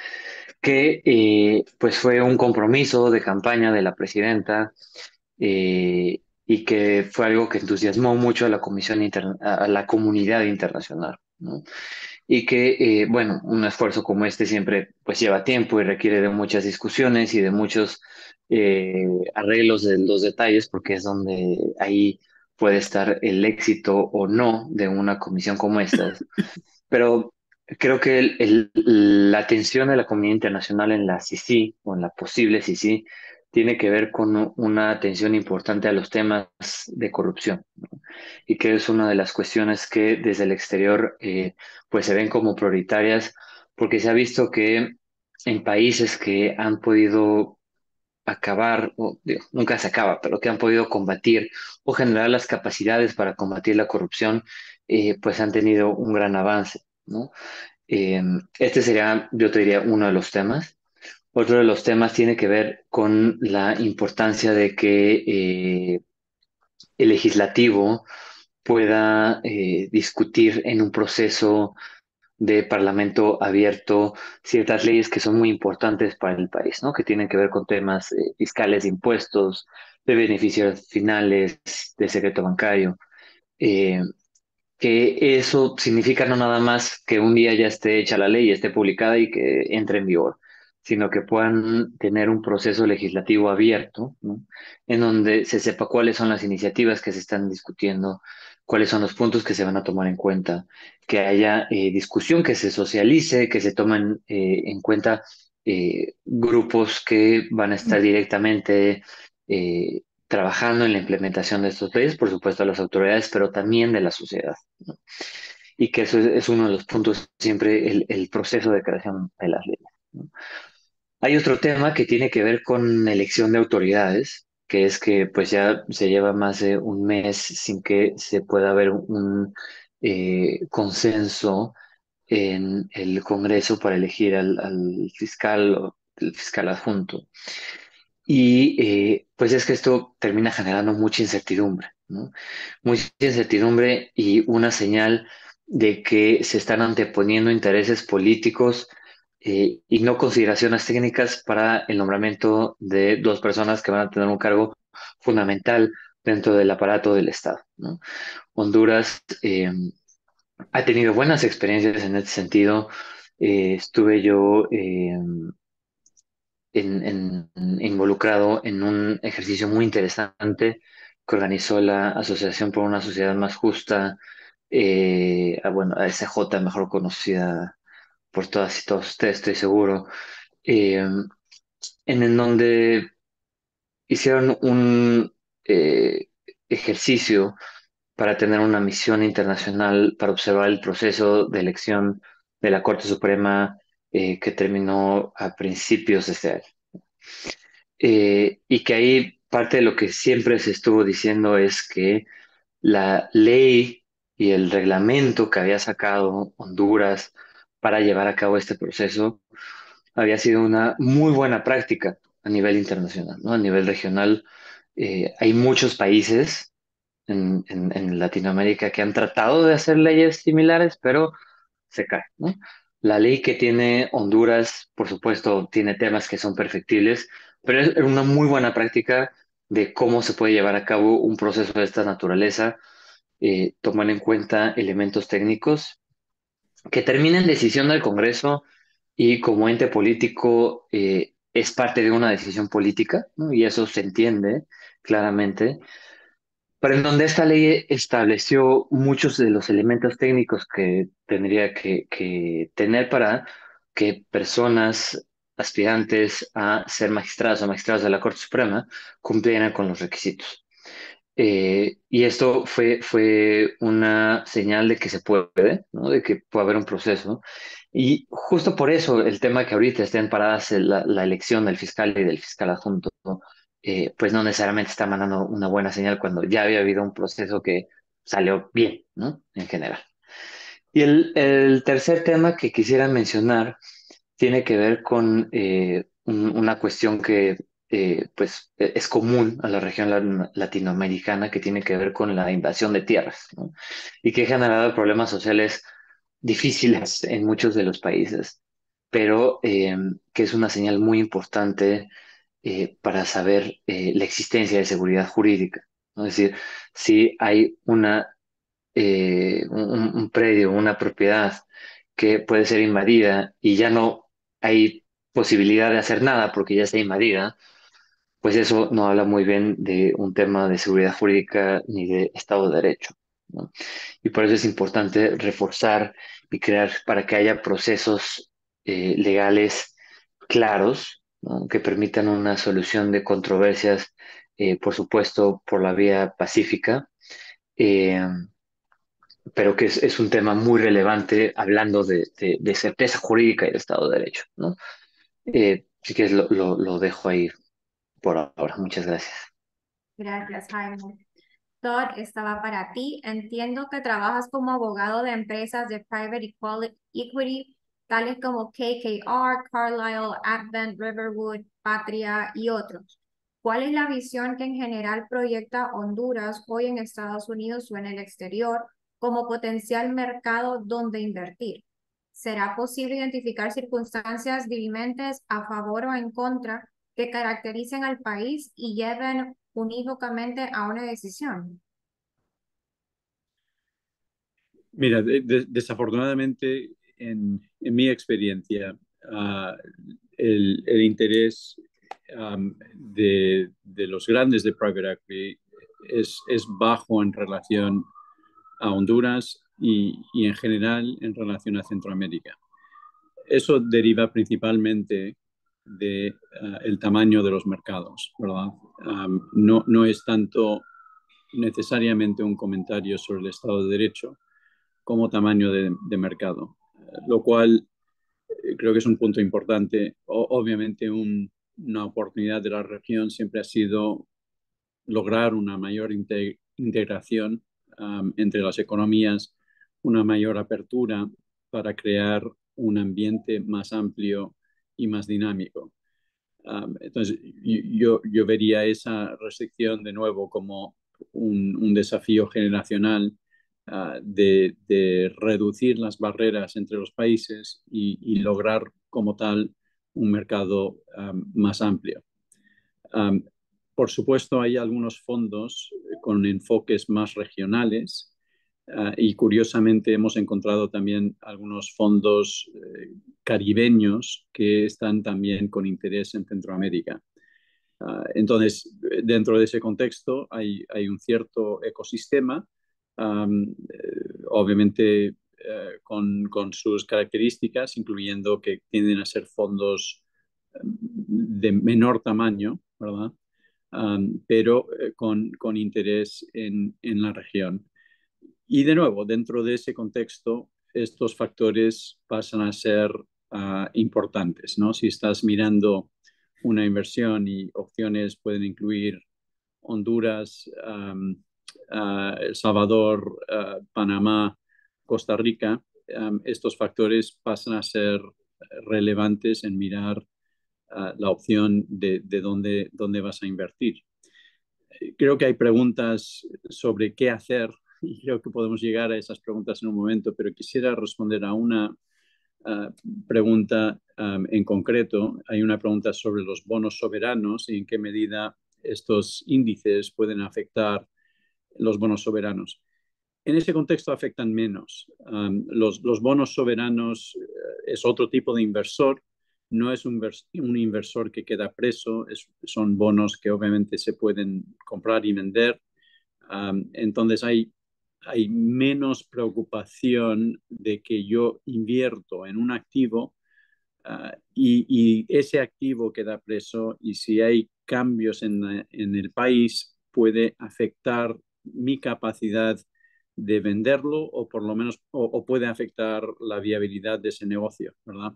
que pues fue un compromiso de campaña de la presidenta y que fue algo que entusiasmó mucho a la a la comunidad internacional, ¿no? Y que, bueno, un esfuerzo como este siempre pues lleva tiempo y requiere de muchas discusiones y de muchos arreglos de los detalles, porque es donde ahí puede estar el éxito o no de una comisión como esta. Pero creo que la atención de la comunidad internacional en la CICI o en la posible CICI tiene que ver con una atención importante a los temas de corrupción, ¿no? Y que es una de las cuestiones que desde el exterior pues se ven como prioritarias, porque se ha visto que en países que han podido acabar, o digo, nunca se acaba, pero que han podido combatir o generar las capacidades para combatir la corrupción, pues han tenido un gran avance, ¿no? Eh, este sería, yo te diría, uno de los temas. Otro de los temas tiene que ver con la importancia de que el legislativo pueda discutir en un proceso de parlamento abierto ciertas leyes que son muy importantes para el país, ¿no? Que tienen que ver con temas fiscales de impuestos, de beneficios finales, de secreto bancario. Eh, que eso significa no nada más que un día ya esté hecha la ley, esté publicada y que entre en vigor, sino que puedan tener un proceso legislativo abierto, ¿no? En donde se sepa cuáles son las iniciativas que se están discutiendo, cuáles son los puntos que se van a tomar en cuenta, que haya discusión, que se socialice, que se tomen en cuenta grupos que van a estar directamente trabajando en la implementación de estos leyes, por supuesto a las autoridades, pero también de la sociedad, ¿no? Y que eso es uno de los puntos, siempre el proceso de creación de las leyes, ¿no? Hay otro tema que tiene que ver con elección de autoridades, que es que pues ya se lleva más de un mes sin que se pueda haber un consenso en el Congreso para elegir al fiscal o el fiscal adjunto. Y pues es que esto termina generando mucha incertidumbre, ¿no? Mucha incertidumbre y una señal de que se están anteponiendo intereses políticos y no consideraciones técnicas para el nombramiento de dos personas que van a tener un cargo fundamental dentro del aparato del Estado, ¿no? Honduras ha tenido buenas experiencias en este sentido. Estuve yo involucrado en un ejercicio muy interesante que organizó la Asociación por una Sociedad Más Justa, bueno, ASJ, mejor conocida por todas y todos ustedes, estoy seguro, eh, en donde hicieron un ejercicio para tener una misión internacional para observar el proceso de elección de la Corte Suprema que terminó a principios de este año. Y que ahí parte de lo que siempre se estuvo diciendo es que la ley y el reglamento que había sacado Honduras para llevar a cabo este proceso había sido una muy buena práctica a nivel internacional, ¿no? A nivel regional, Hay muchos países en Latinoamérica que han tratado de hacer leyes similares, pero se cae, ¿no? La ley que tiene Honduras, por supuesto, tiene temas que son perfectibles, pero es una muy buena práctica de cómo se puede llevar a cabo un proceso de esta naturaleza, tomar en cuenta elementos técnicos que termina en decisión del Congreso y como ente político es parte de una decisión política, ¿no? Y eso se entiende claramente, pero en donde esta ley estableció muchos de los elementos técnicos que tendría que tener para que personas aspirantes a ser magistrados o magistrados de la Corte Suprema cumplieran con los requisitos. Y esto fue una señal de que se puede, ¿no? De que puede haber un proceso. Y justo por eso el tema que ahorita estén paradas la elección del fiscal y del fiscal adjunto, pues no necesariamente está mandando una buena señal cuando ya había habido un proceso que salió bien, ¿no? En general. Y el tercer tema que quisiera mencionar tiene que ver con una cuestión que pues es común a la región latinoamericana, que tiene que ver con la invasión de tierras, ¿no? Y que ha generado problemas sociales difíciles en muchos de los países, pero que es una señal muy importante para saber la existencia de seguridad jurídica, ¿no? Es decir, si hay un predio, una propiedad que puede ser invadida y ya no hay posibilidad de hacer nada porque ya está invadida, pues eso no habla muy bien de un tema de seguridad jurídica ni de Estado de Derecho, ¿no? Y por eso es importante reforzar y crear para que haya procesos legales claros, ¿no? Que permitan una solución de controversias, por supuesto, por la vía pacífica. eh, pero que es un tema muy relevante hablando de certeza jurídica y de Estado de Derecho, ¿no? Si quieres, lo dejo ahí por ahora. Muchas gracias. Gracias, Jaime. Todd, estaba para ti. Entiendo que trabajas como abogado de empresas de equity, tales como KKR, Carlyle, Advent, Riverwood, Patria y otros. ¿Cuál es la visión que en general proyecta Honduras hoy en Estados Unidos o en el exterior como potencial mercado donde invertir? ¿Será posible identificar circunstancias dirimentes a favor o en contra que caractericen al país y lleven unívocamente a una decisión? Mira, desafortunadamente, en mi experiencia, el interés de los grandes de private equity es bajo en relación a Honduras y en general en relación a Centroamérica. Eso deriva principalmente de el tamaño de los mercados, ¿verdad? No es tanto necesariamente un comentario sobre el Estado de Derecho como tamaño de mercado, lo cual creo que es un punto importante. Obviamente una oportunidad de la región siempre ha sido lograr una mayor integración entre las economías, una mayor apertura para crear un ambiente más amplio y más dinámico. Entonces, yo vería esa restricción de nuevo como un desafío generacional de reducir las barreras entre los países y lograr como tal un mercado más amplio. Um, por supuesto, hay algunos fondos con enfoques más regionales y curiosamente hemos encontrado también algunos fondos caribeños que están también con interés en Centroamérica. Entonces, dentro de ese contexto hay un cierto ecosistema, obviamente con sus características, incluyendo que tienden a ser fondos de menor tamaño, ¿verdad? Pero con interés en la región. Y de nuevo, dentro de ese contexto, estos factores pasan a ser importantes, ¿no? Si estás mirando una inversión y opciones pueden incluir Honduras, El Salvador, Panamá, Costa Rica, estos factores pasan a ser relevantes en mirar la opción de dónde vas a invertir. creo que hay preguntas sobre qué hacer y creo que podemos llegar a esas preguntas en un momento, pero quisiera responder a una pregunta en concreto. Hay una pregunta sobre los bonos soberanos y en qué medida estos índices pueden afectar los bonos soberanos. En ese contexto afectan menos. Los bonos soberanos es otro tipo de inversor, no es un inversor que queda preso, son bonos que obviamente se pueden comprar y vender. Entonces hay menos preocupación de que yo invierto en un activo y ese activo queda preso y si hay cambios en el país puede afectar mi capacidad de venderlo o por lo menos o puede afectar la viabilidad de ese negocio, ¿verdad?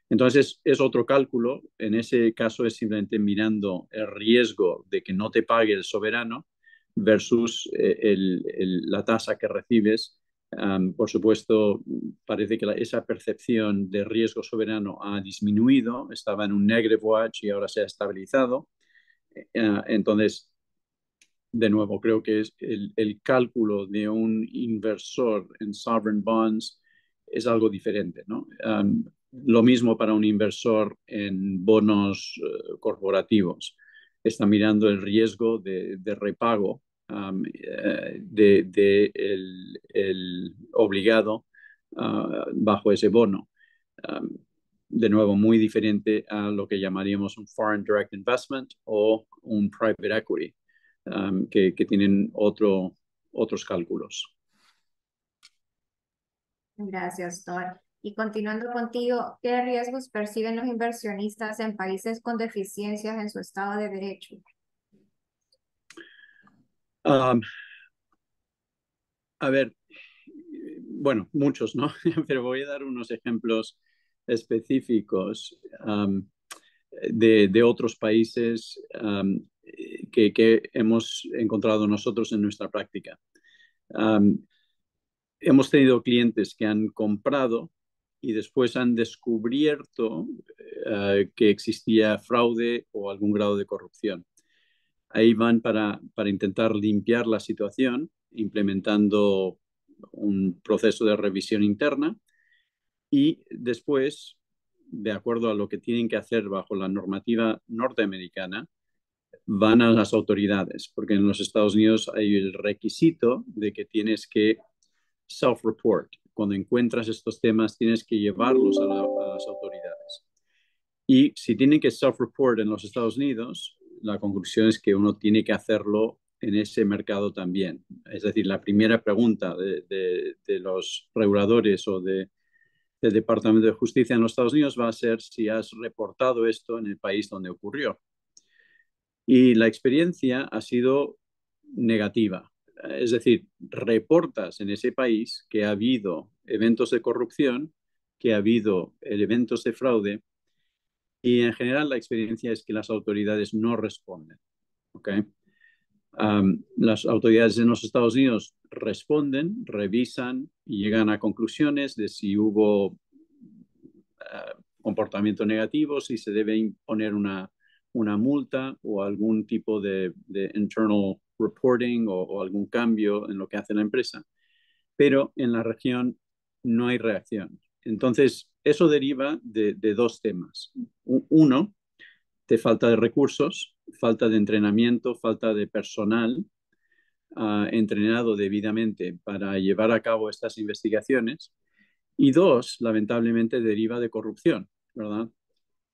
Entonces es otro cálculo. En ese caso es simplemente mirando el riesgo de que no te pague el soberano versus la tasa que recibes. Por supuesto, parece que esa percepción de riesgo soberano ha disminuido, estaba en un negative watch y ahora se ha estabilizado. Entonces, de nuevo, creo que es el cálculo de un inversor en sovereign bonds es algo diferente, ¿no? Lo mismo para un inversor en bonos corporativos. Está mirando el riesgo de repago el obligado bajo ese bono. Um, de nuevo, muy diferente a lo que llamaríamos un foreign direct investment o un private equity, que tienen otros cálculos. Gracias, Thor. Y continuando contigo, ¿qué riesgos perciben los inversionistas en países con deficiencias en su Estado de Derecho? Um, a ver, bueno, muchos, ¿no? Pero voy a dar unos ejemplos específicos de otros países que hemos encontrado nosotros en nuestra práctica. Hemos tenido clientes que han comprado y después han descubierto que existía fraude o algún grado de corrupción. Ahí van para intentar limpiar la situación, implementando un proceso de revisión interna y después, de acuerdo a lo que tienen que hacer bajo la normativa norteamericana, van a las autoridades, porque en los Estados Unidos hay el requisito de que tienes que self-report. Cuando encuentras estos temas, tienes que llevarlos a las autoridades. Y si tienen que self-report en los Estados Unidos, la conclusión es que uno tiene que hacerlo en ese mercado también. Es decir, la primera pregunta de los reguladores o del Departamento de Justicia en los Estados Unidos va a ser si has reportado esto en el país donde ocurrió. Y la experiencia ha sido negativa. Es decir, reportas en ese país que ha habido eventos de corrupción, que ha habido eventos de fraude y en general la experiencia es que las autoridades no responden. ¿Okay? Las autoridades en los Estados Unidos responden, revisan y llegan a conclusiones de si hubo comportamiento negativo, si se debe imponer una multa o algún tipo de internal reporting o algún cambio en lo que hace la empresa. Pero en la región no hay reacción. Entonces, eso deriva de dos temas. Uno, de falta de recursos, falta de entrenamiento, falta de personal entrenado debidamente para llevar a cabo estas investigaciones. Y dos, lamentablemente, deriva de corrupción, ¿verdad?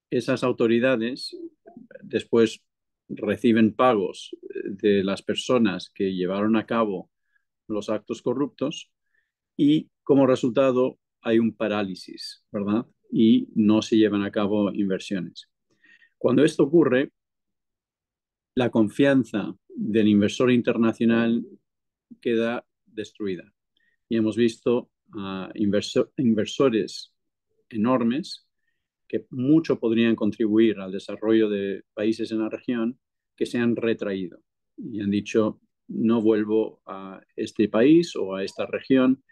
Esas autoridades después reciben pagos de las personas que llevaron a cabo los actos corruptos y como resultado hay un parálisis, ¿verdad? Y no se llevan a cabo inversiones. Cuando esto ocurre, la confianza del inversor internacional queda destruida. Y hemos visto inversores enormes que mucho podrían contribuir al desarrollo de países en la región que se han retraído y han dicho no vuelvo a este país o a esta región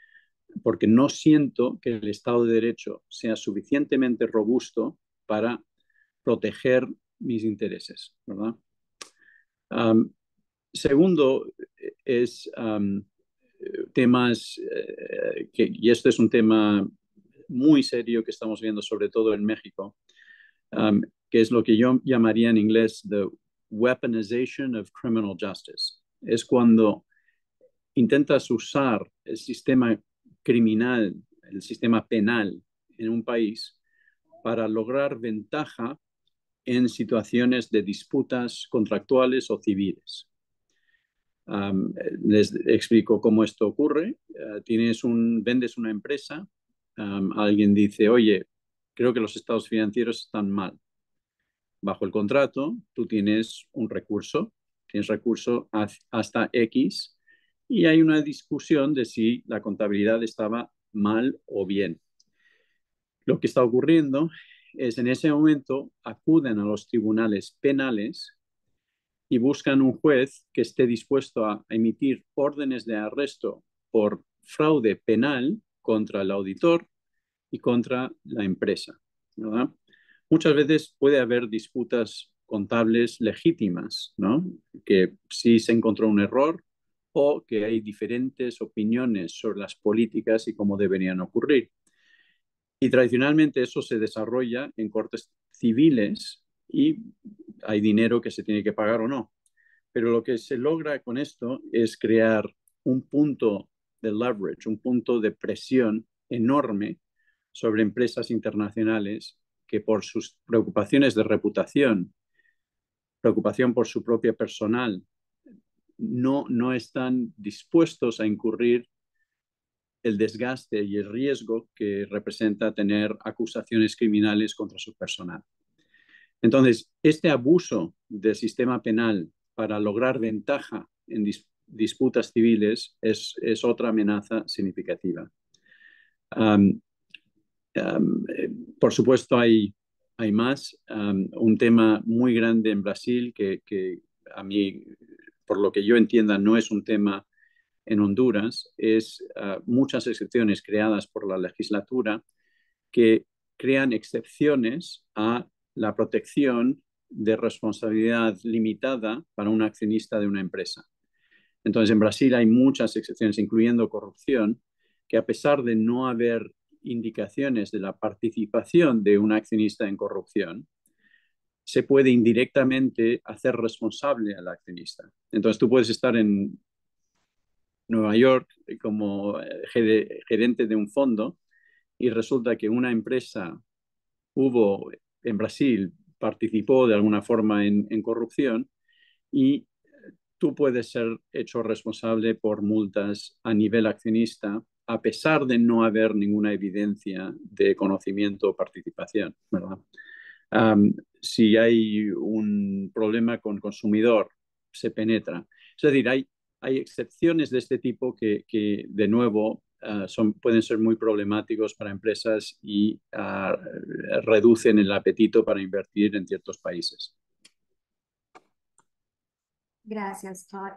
porque no siento que el Estado de Derecho sea suficientemente robusto para proteger mis intereses, ¿verdad? Segundo, es temas, y este es un tema muy serio que estamos viendo sobre todo en México, que es lo que yo llamaría en inglés the weaponization of criminal justice. Es cuando intentas usar el sistema criminal, el sistema penal en un país para lograr ventaja en situaciones de disputas contractuales o civiles. Les explico cómo esto ocurre. Vendes una empresa, alguien dice, oye, creo que los estados financieros están mal. Bajo el contrato, tú tienes tienes recurso hasta X, y hay una discusión de si la contabilidad estaba mal o bien. Lo que está ocurriendo es en ese momento acuden a los tribunales penales y buscan un juez que esté dispuesto a emitir órdenes de arresto por fraude penal contra el auditor y contra la empresa, ¿verdad? Muchas veces puede haber disputas contables legítimas, ¿no? Que sí se encontró un error o que hay diferentes opiniones sobre las políticas y cómo deberían ocurrir. Y tradicionalmente eso se desarrolla en cortes civiles y hay dinero que se tiene que pagar o no. Pero lo que se logra con esto es crear un punto de leverage, un punto de presión enorme sobre empresas internacionales que por sus preocupaciones de reputación, preocupación por su propio personal, no están dispuestos a incurrir el desgaste y el riesgo que representa tener acusaciones criminales contra su personal. Entonces, este abuso del sistema penal para lograr ventaja en disputas civiles es otra amenaza significativa. Um, por supuesto, hay más. Un tema muy grande en Brasil que a mí, por lo que yo entienda, no es un tema en Honduras, es muchas excepciones creadas por la legislatura que crean excepciones a la protección de responsabilidad limitada para un accionista de una empresa. Entonces, en Brasil hay muchas excepciones, incluyendo corrupción, que a pesar de no haber indicaciones de la participación de un accionista en corrupción, se puede indirectamente hacer responsable al accionista. Entonces, tú puedes estar en Nueva York como gerente de un fondo y resulta que una empresa en Brasil participó de alguna forma en corrupción y tú puedes ser hecho responsable por multas a nivel accionista a pesar de no haber ninguna evidencia de conocimiento o participación, ¿verdad? Si hay un problema con consumidor, se penetra. Es decir, hay excepciones de este tipo que de nuevo, pueden ser muy problemáticos para empresas y reducen el apetito para invertir en ciertos países. Gracias, Todd.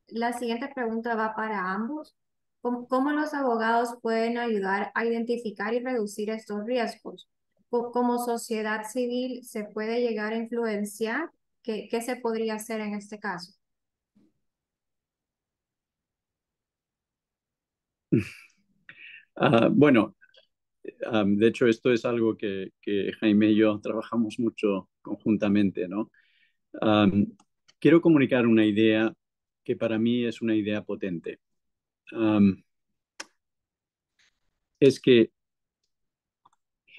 La siguiente pregunta va para ambos. ¿Cómo los abogados pueden ayudar a identificar y reducir estos riesgos? ¿Como sociedad civil se puede llegar a influenciar? ¿Qué se podría hacer en este caso? Bueno, de hecho esto es algo que Jaime y yo trabajamos mucho conjuntamente, ¿no? Quiero comunicar una idea que para mí es una idea potente. Es que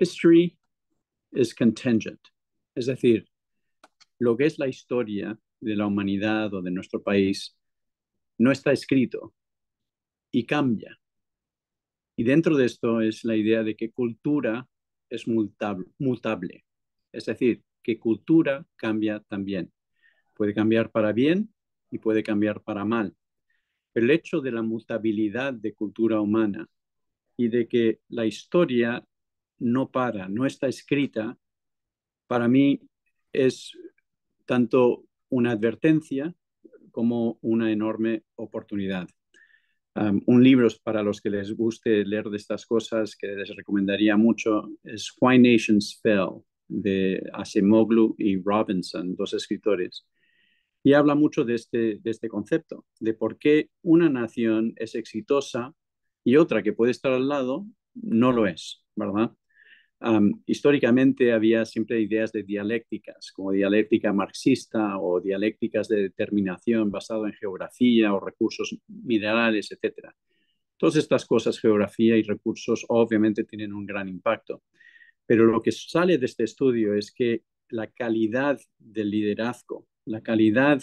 history is contingent. Es decir, lo que es la historia de la humanidad o de nuestro país no está escrito y cambia. Y dentro de esto es la idea de que cultura es mutable. Es decir, que cultura cambia también. Puede cambiar para bien y puede cambiar para mal. El hecho de la mutabilidad de cultura humana y de que la historia no para, no está escrita, para mí es tanto una advertencia como una enorme oportunidad. Un libro para los que les guste leer de estas cosas que les recomendaría mucho es Why Nations Fell, de Acemoglu y Robinson, dos escritores. Y habla mucho de este concepto, de por qué una nación es exitosa y otra que puede estar al lado no lo es, ¿verdad? Históricamente había siempre ideas de dialécticas, como dialéctica marxista o dialécticas de determinación basado en geografía o recursos minerales, etcétera. Todas estas cosas, geografía y recursos, obviamente tienen un gran impacto. Pero lo que sale de este estudio es que la calidad del liderazgo, la calidad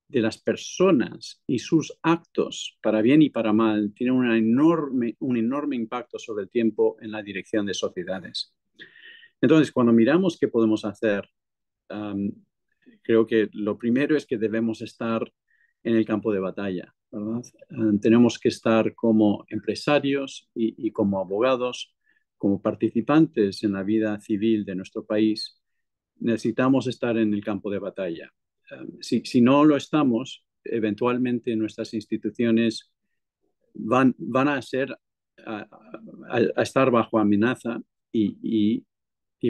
de las personas y sus actos, para bien y para mal, tienen un enorme impacto sobre el tiempo en la dirección de sociedades. Entonces, cuando miramos qué podemos hacer, um, creo que lo primero es que debemos estar en el campo de batalla, ¿verdad? Tenemos que estar como empresarios y como abogados, como participantes en la vida civil de nuestro país, necesitamos estar en el campo de batalla. Si no lo estamos, eventualmente nuestras instituciones van a ser, a estar bajo amenaza y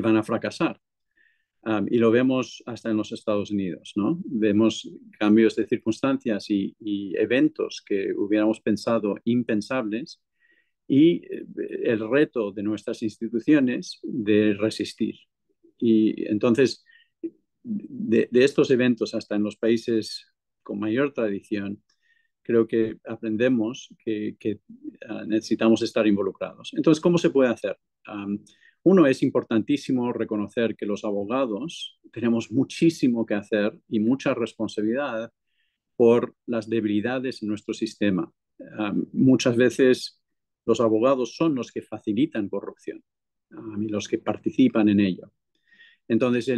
van a fracasar. Y lo vemos hasta en los Estados Unidos, ¿no? Vemos cambios de circunstancias y eventos que hubiéramos pensado impensables y el reto de nuestras instituciones de resistir. Y entonces, de estos eventos hasta en los países con mayor tradición, creo que aprendemos que necesitamos estar involucrados. Entonces, ¿cómo se puede hacer? Uno, es importantísimo reconocer que los abogados tenemos muchísimo que hacer y mucha responsabilidad por las debilidades en nuestro sistema. Muchas veces los abogados son los que facilitan corrupción y los que participan en ello. Entonces,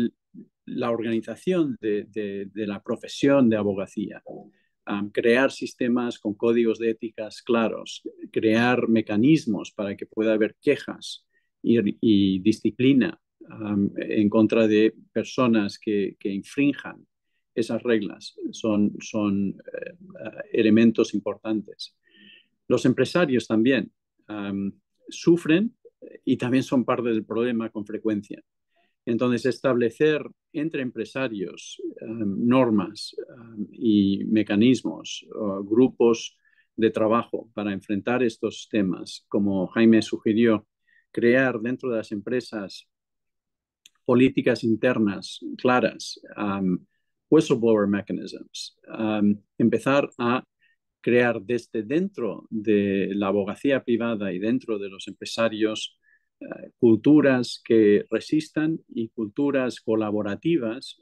la organización de la profesión de abogacía, crear sistemas con códigos de éticas claros, crear mecanismos para que pueda haber quejas y disciplina en contra de personas que infrinjan esas reglas son elementos importantes. Los empresarios también sufren y también son parte del problema con frecuencia. Entonces, establecer entre empresarios normas y mecanismos, grupos de trabajo para enfrentar estos temas, como Jaime sugirió, crear dentro de las empresas políticas internas claras, whistleblower mechanisms, empezar a crear desde dentro de la abogacía privada y dentro de los empresarios culturas que resistan y culturas colaborativas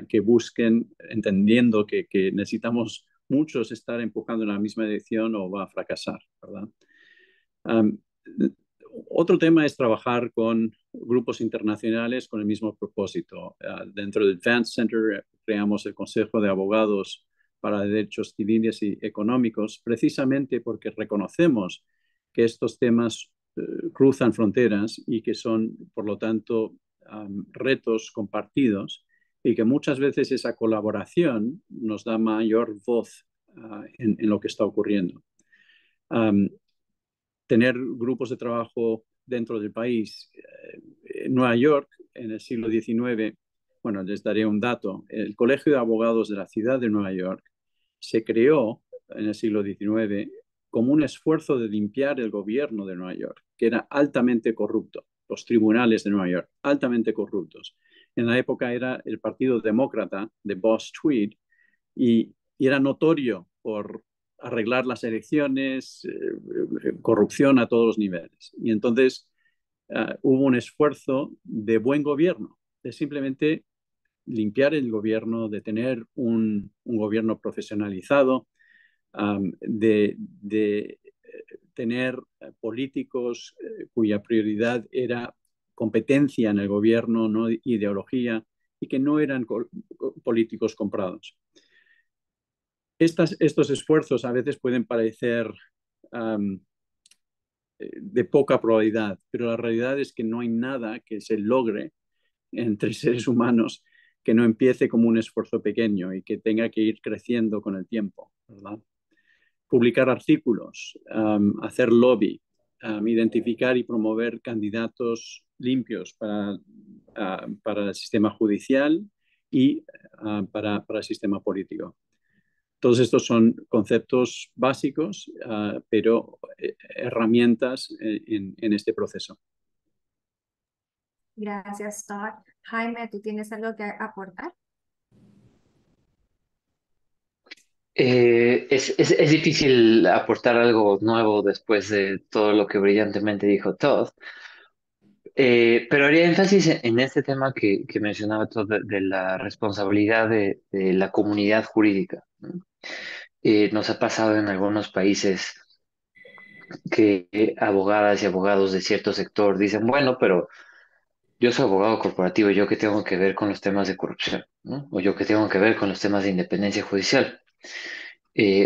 que busquen, entendiendo que necesitamos muchos estar empujando en la misma dirección o va a fracasar, ¿verdad? Um, Otro tema es trabajar con grupos internacionales con el mismo propósito. Dentro del Advanced Center creamos el Consejo de Abogados para Derechos Civiles y Económicos, precisamente porque reconocemos que estos temas cruzan fronteras y que son, por lo tanto, retos compartidos y que muchas veces esa colaboración nos da mayor voz en lo que está ocurriendo. Tener grupos de trabajo dentro del país. En Nueva York, en el siglo XIX, bueno, les daré un dato, el Colegio de Abogados de la ciudad de Nueva York se creó en el siglo XIX como un esfuerzo de limpiar el gobierno de Nueva York, que era altamente corrupto, los tribunales de Nueva York, altamente corruptos. En la época era el Partido Demócrata de Boss Tweed y era notorio por arreglar las elecciones, corrupción a todos los niveles. Y entonces hubo un esfuerzo de buen gobierno, de simplemente limpiar el gobierno, de tener un gobierno profesionalizado, de tener políticos cuya prioridad era competencia en el gobierno, no ideología, y que no eran políticos comprados. Estos esfuerzos a veces pueden parecer de poca probabilidad, pero la realidad es que no hay nada que se logre entre seres humanos que no empiece como un esfuerzo pequeño y que tenga que ir creciendo con el tiempo, ¿verdad? Publicar artículos, hacer lobby, identificar y promover candidatos limpios para el sistema judicial y para el sistema político. Todos estos son conceptos básicos, pero herramientas en este proceso. Gracias, Todd. Jaime, ¿tú tienes algo que aportar? Es difícil aportar algo nuevo después de todo lo que brillantemente dijo Todd, pero haría énfasis en este tema que mencionaba Todd de la responsabilidad de la comunidad jurídica, ¿no? Nos ha pasado en algunos países que abogadas y abogados de cierto sector dicen, bueno, pero yo soy abogado corporativo, ¿yo qué tengo que ver con los temas de corrupción? ¿No? O yo qué tengo que ver con los temas de independencia judicial.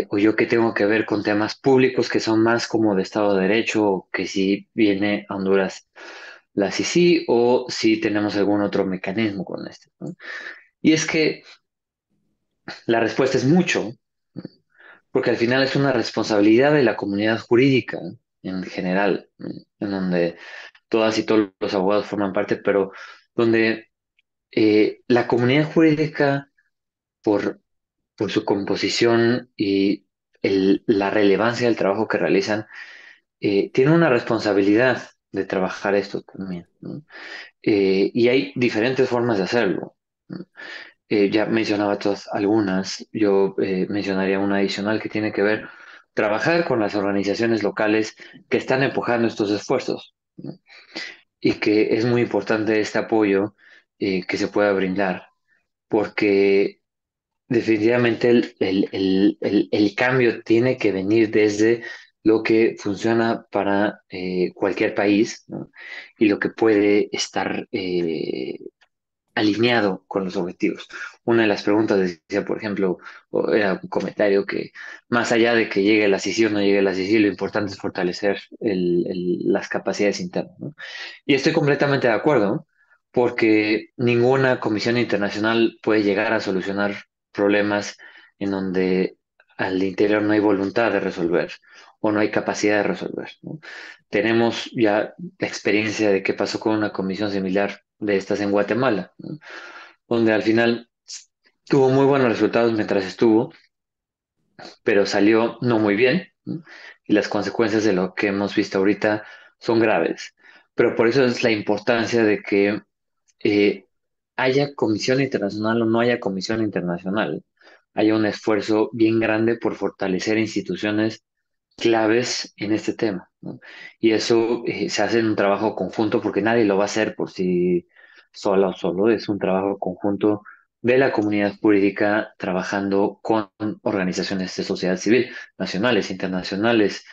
O yo qué tengo que ver con temas públicos que son más como de Estado de Derecho, o que si viene a Honduras la CICI, o si tenemos algún otro mecanismo con este, ¿no? Y es que la respuesta es mucho, porque al final es una responsabilidad de la comunidad jurídica en general, ¿no? En donde todas y todos los abogados forman parte, pero donde la comunidad jurídica, por, por su composición y la relevancia del trabajo que realizan, tiene una responsabilidad de trabajar esto también, ¿no? Y hay diferentes formas de hacerlo, ¿no? Ya mencionaba todas algunas, yo mencionaría una adicional que tiene que ver trabajar con las organizaciones locales que están empujando estos esfuerzos, ¿no? Y que es muy importante este apoyo que se pueda brindar, porque definitivamente el cambio tiene que venir desde lo que funciona para cualquier país, ¿no? Y lo que puede estar alineado con los objetivos. Una de las preguntas decía, por ejemplo, o era un comentario que más allá de que llegue la CICI o no llegue la CICI, lo importante es fortalecer las capacidades internas, ¿no? Y estoy completamente de acuerdo, ¿no? Porque ninguna comisión internacional puede llegar a solucionar problemas en donde al interior no hay voluntad de resolver o no hay capacidad de resolver, ¿no? Tenemos ya la experiencia de qué pasó con una comisión similar de estas en Guatemala, ¿no? Donde al final tuvo muy buenos resultados mientras estuvo, pero salió no muy bien, ¿no? Y las consecuencias de lo que hemos visto ahorita son graves. Pero por eso es la importancia de que eh, haya comisión internacional o no haya comisión internacional, haya un esfuerzo bien grande por fortalecer instituciones claves en este tema, ¿no? Y eso se hace en un trabajo conjunto porque nadie lo va a hacer por sí sola o solo, es un trabajo conjunto de la comunidad jurídica trabajando con organizaciones de sociedad civil, nacionales, internacionales,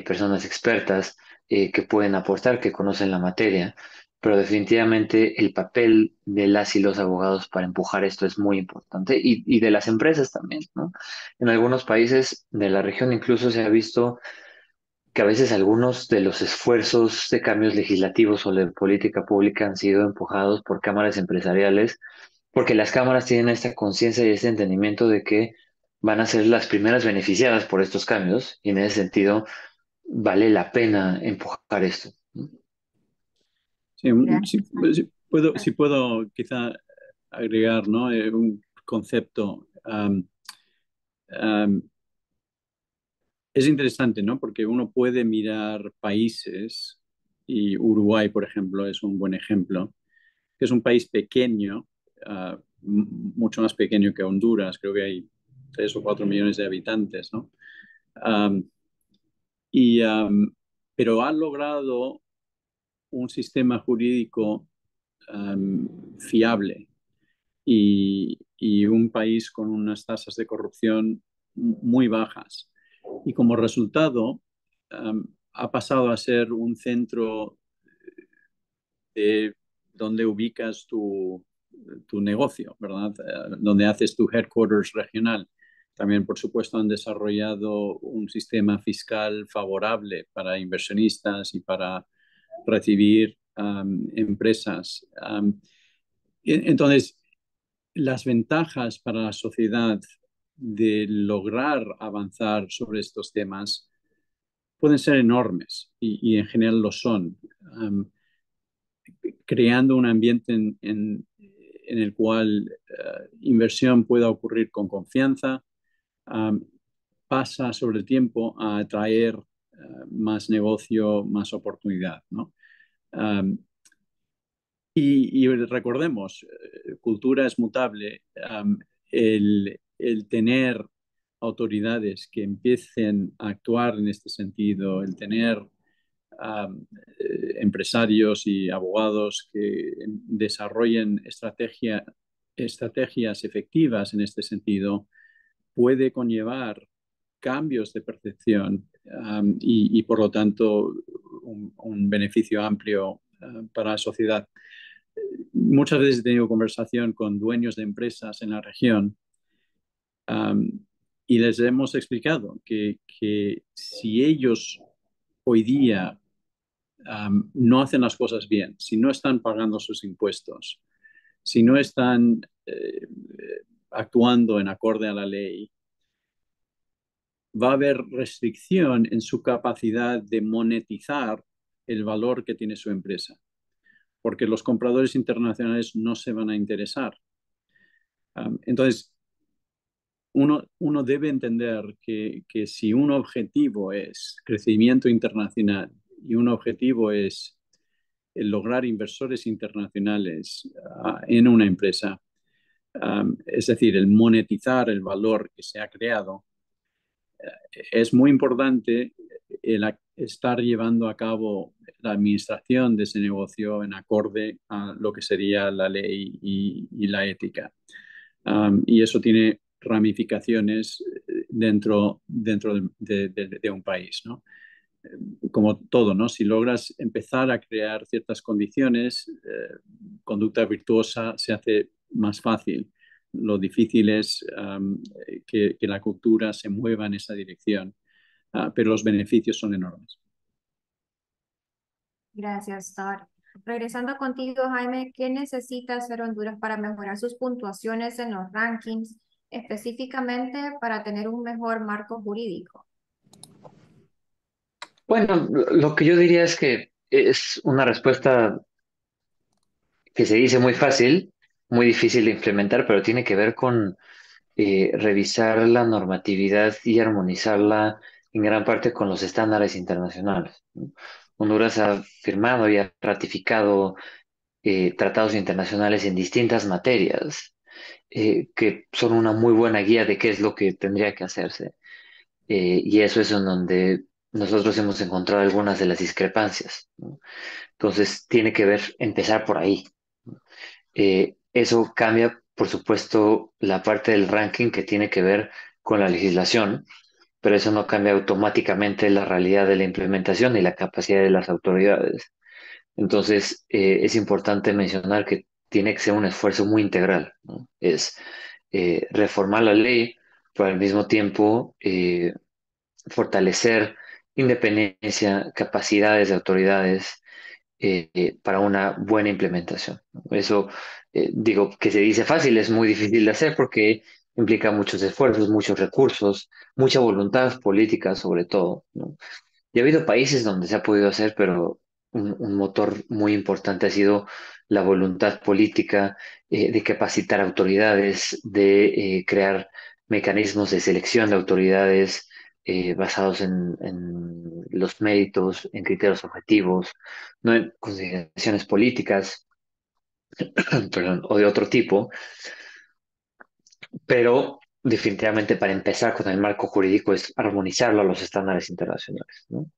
personas expertas que pueden aportar, que conocen la materia, pero definitivamente el papel de las y los abogados para empujar esto es muy importante y de las empresas también, ¿no? En algunos países de la región incluso se ha visto que a veces algunos de los esfuerzos de cambios legislativos o de política pública han sido empujados por cámaras empresariales, porque las cámaras tienen esta conciencia y este entendimiento de que van a ser las primeras beneficiadas por estos cambios y en ese sentido vale la pena empujar esto, ¿no? Sí, Gracias. si puedo quizá agregar, ¿no? Un concepto. Um, es interesante, ¿no? Porque uno puede mirar países, y Uruguay, por ejemplo, es un buen ejemplo, que es un país pequeño, mucho más pequeño que Honduras, creo que hay 3 o 4 millones de habitantes, ¿no? Um, y, pero ha logrado un sistema jurídico fiable y un país con unas tasas de corrupción muy bajas. Y como resultado, ha pasado a ser un centro de donde ubicas tu negocio, ¿verdad? Donde haces tu headquarters regional. También, por supuesto, han desarrollado un sistema fiscal favorable para inversionistas y para recibir empresas. Entonces, las ventajas para la sociedad de lograr avanzar sobre estos temas pueden ser enormes y en general lo son. Creando un ambiente en el cual inversión pueda ocurrir con confianza, pasa sobre el tiempo a atraer más negocio, más oportunidad, ¿no? Um, y recordemos, cultura es mutable. El tener autoridades que empiecen a actuar en este sentido, el tener empresarios y abogados que desarrollen estrategias efectivas en este sentido, puede conllevar cambios de percepción y por lo tanto un beneficio amplio para la sociedad. Muchas veces he tenido conversación con dueños de empresas en la región y les hemos explicado que si ellos hoy día no hacen las cosas bien, si no están pagando sus impuestos, si no están actuando en acorde a la ley, va a haber restricción en su capacidad de monetizar el valor que tiene su empresa, porque los compradores internacionales no se van a interesar. Entonces, uno debe entender que si un objetivo es crecimiento internacional y un objetivo es el lograr inversores internacionales en una empresa, es decir, el monetizar el valor que se ha creado, es muy importante el estar llevando a cabo la administración de ese negocio en acorde a lo que sería la ley y la ética. Y eso tiene ramificaciones dentro de un país, ¿no? Como todo, ¿no? Si logras empezar a crear ciertas condiciones, conducta virtuosa se hace más fácil. Lo difícil es que la cultura se mueva en esa dirección, pero los beneficios son enormes. Gracias, Todd. Regresando contigo, Jaime, ¿qué necesita hacer Honduras para mejorar sus puntuaciones en los rankings, específicamente para tener un mejor marco jurídico? Bueno, lo que yo diría es que es una respuesta que se dice muy fácil, muy difícil de implementar, pero tiene que ver con revisar la normatividad y armonizarla en gran parte con los estándares internacionales, ¿no? Honduras ha firmado y ha ratificado tratados internacionales en distintas materias que son una muy buena guía de qué es lo que tendría que hacerse. Y eso es en donde nosotros hemos encontrado algunas de las discrepancias, ¿no? Entonces, tiene que ver, empezar por ahí. Eso cambia, por supuesto, la parte del ranking que tiene que ver con la legislación, pero eso no cambia automáticamente la realidad de la implementación y la capacidad de las autoridades. Entonces, es importante mencionar que tiene que ser un esfuerzo muy integral, ¿no? Es reformar la ley, pero al mismo tiempo fortalecer independencia, capacidades de autoridades para una buena implementación, ¿no? Eso, digo, que se dice fácil, es muy difícil de hacer porque implica muchos esfuerzos, muchos recursos, mucha voluntad política sobre todo, ¿no? Y ha habido países donde se ha podido hacer, pero un motor muy importante ha sido la voluntad política de capacitar autoridades, de crear mecanismos de selección de autoridades basados en los méritos, en criterios objetivos, no en consideraciones políticas, perdón, o de otro tipo, pero definitivamente para empezar con el marco jurídico es armonizarlo a los estándares internacionales, ¿no?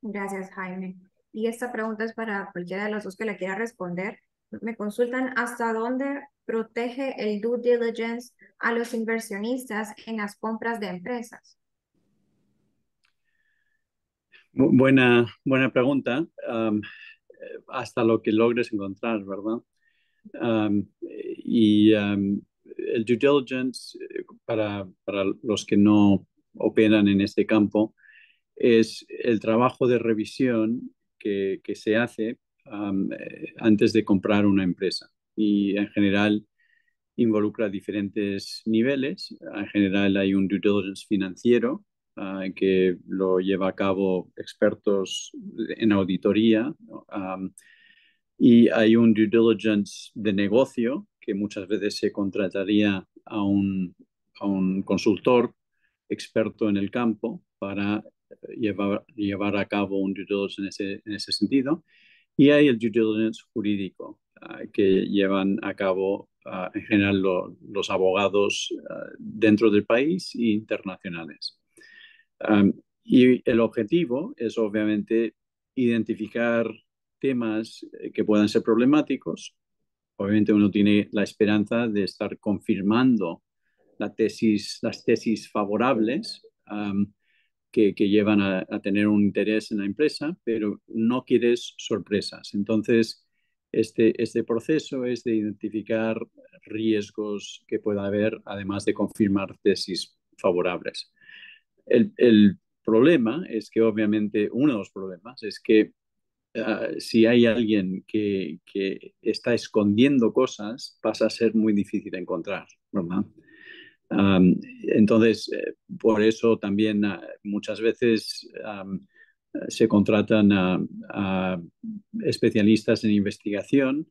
Gracias, Jaime. Y esta pregunta es para cualquiera de los dos que la quiera responder. Me consultan hasta dónde protege el due diligence a los inversionistas en las compras de empresas. Buena pregunta. Hasta lo que logres encontrar, ¿verdad? Y el due diligence, para los que no operan en este campo, es el trabajo de revisión que se hace antes de comprar una empresa. Y en general involucra diferentes niveles. En general hay un due diligence financiero que lo lleva a cabo expertos en auditoría, ¿no? y hay un due diligence de negocio que muchas veces se contrataría a un consultor experto en el campo para llevar a cabo un due diligence en ese sentido. Y hay el due diligence jurídico que llevan a cabo en general los abogados dentro del país e internacionales. Y el objetivo es obviamente identificar temas que puedan ser problemáticos. Obviamente uno tiene la esperanza de estar confirmando las tesis favorables que llevan a tener un interés en la empresa, pero no quieres sorpresas. Entonces, este proceso es de identificar riesgos que pueda haber, además de confirmar tesis favorables. El problema es que, obviamente, uno de los problemas es que si hay alguien que está escondiendo cosas, pasa a ser muy difícil de encontrar, ¿verdad? Entonces, por eso también muchas veces se contratan a especialistas en investigación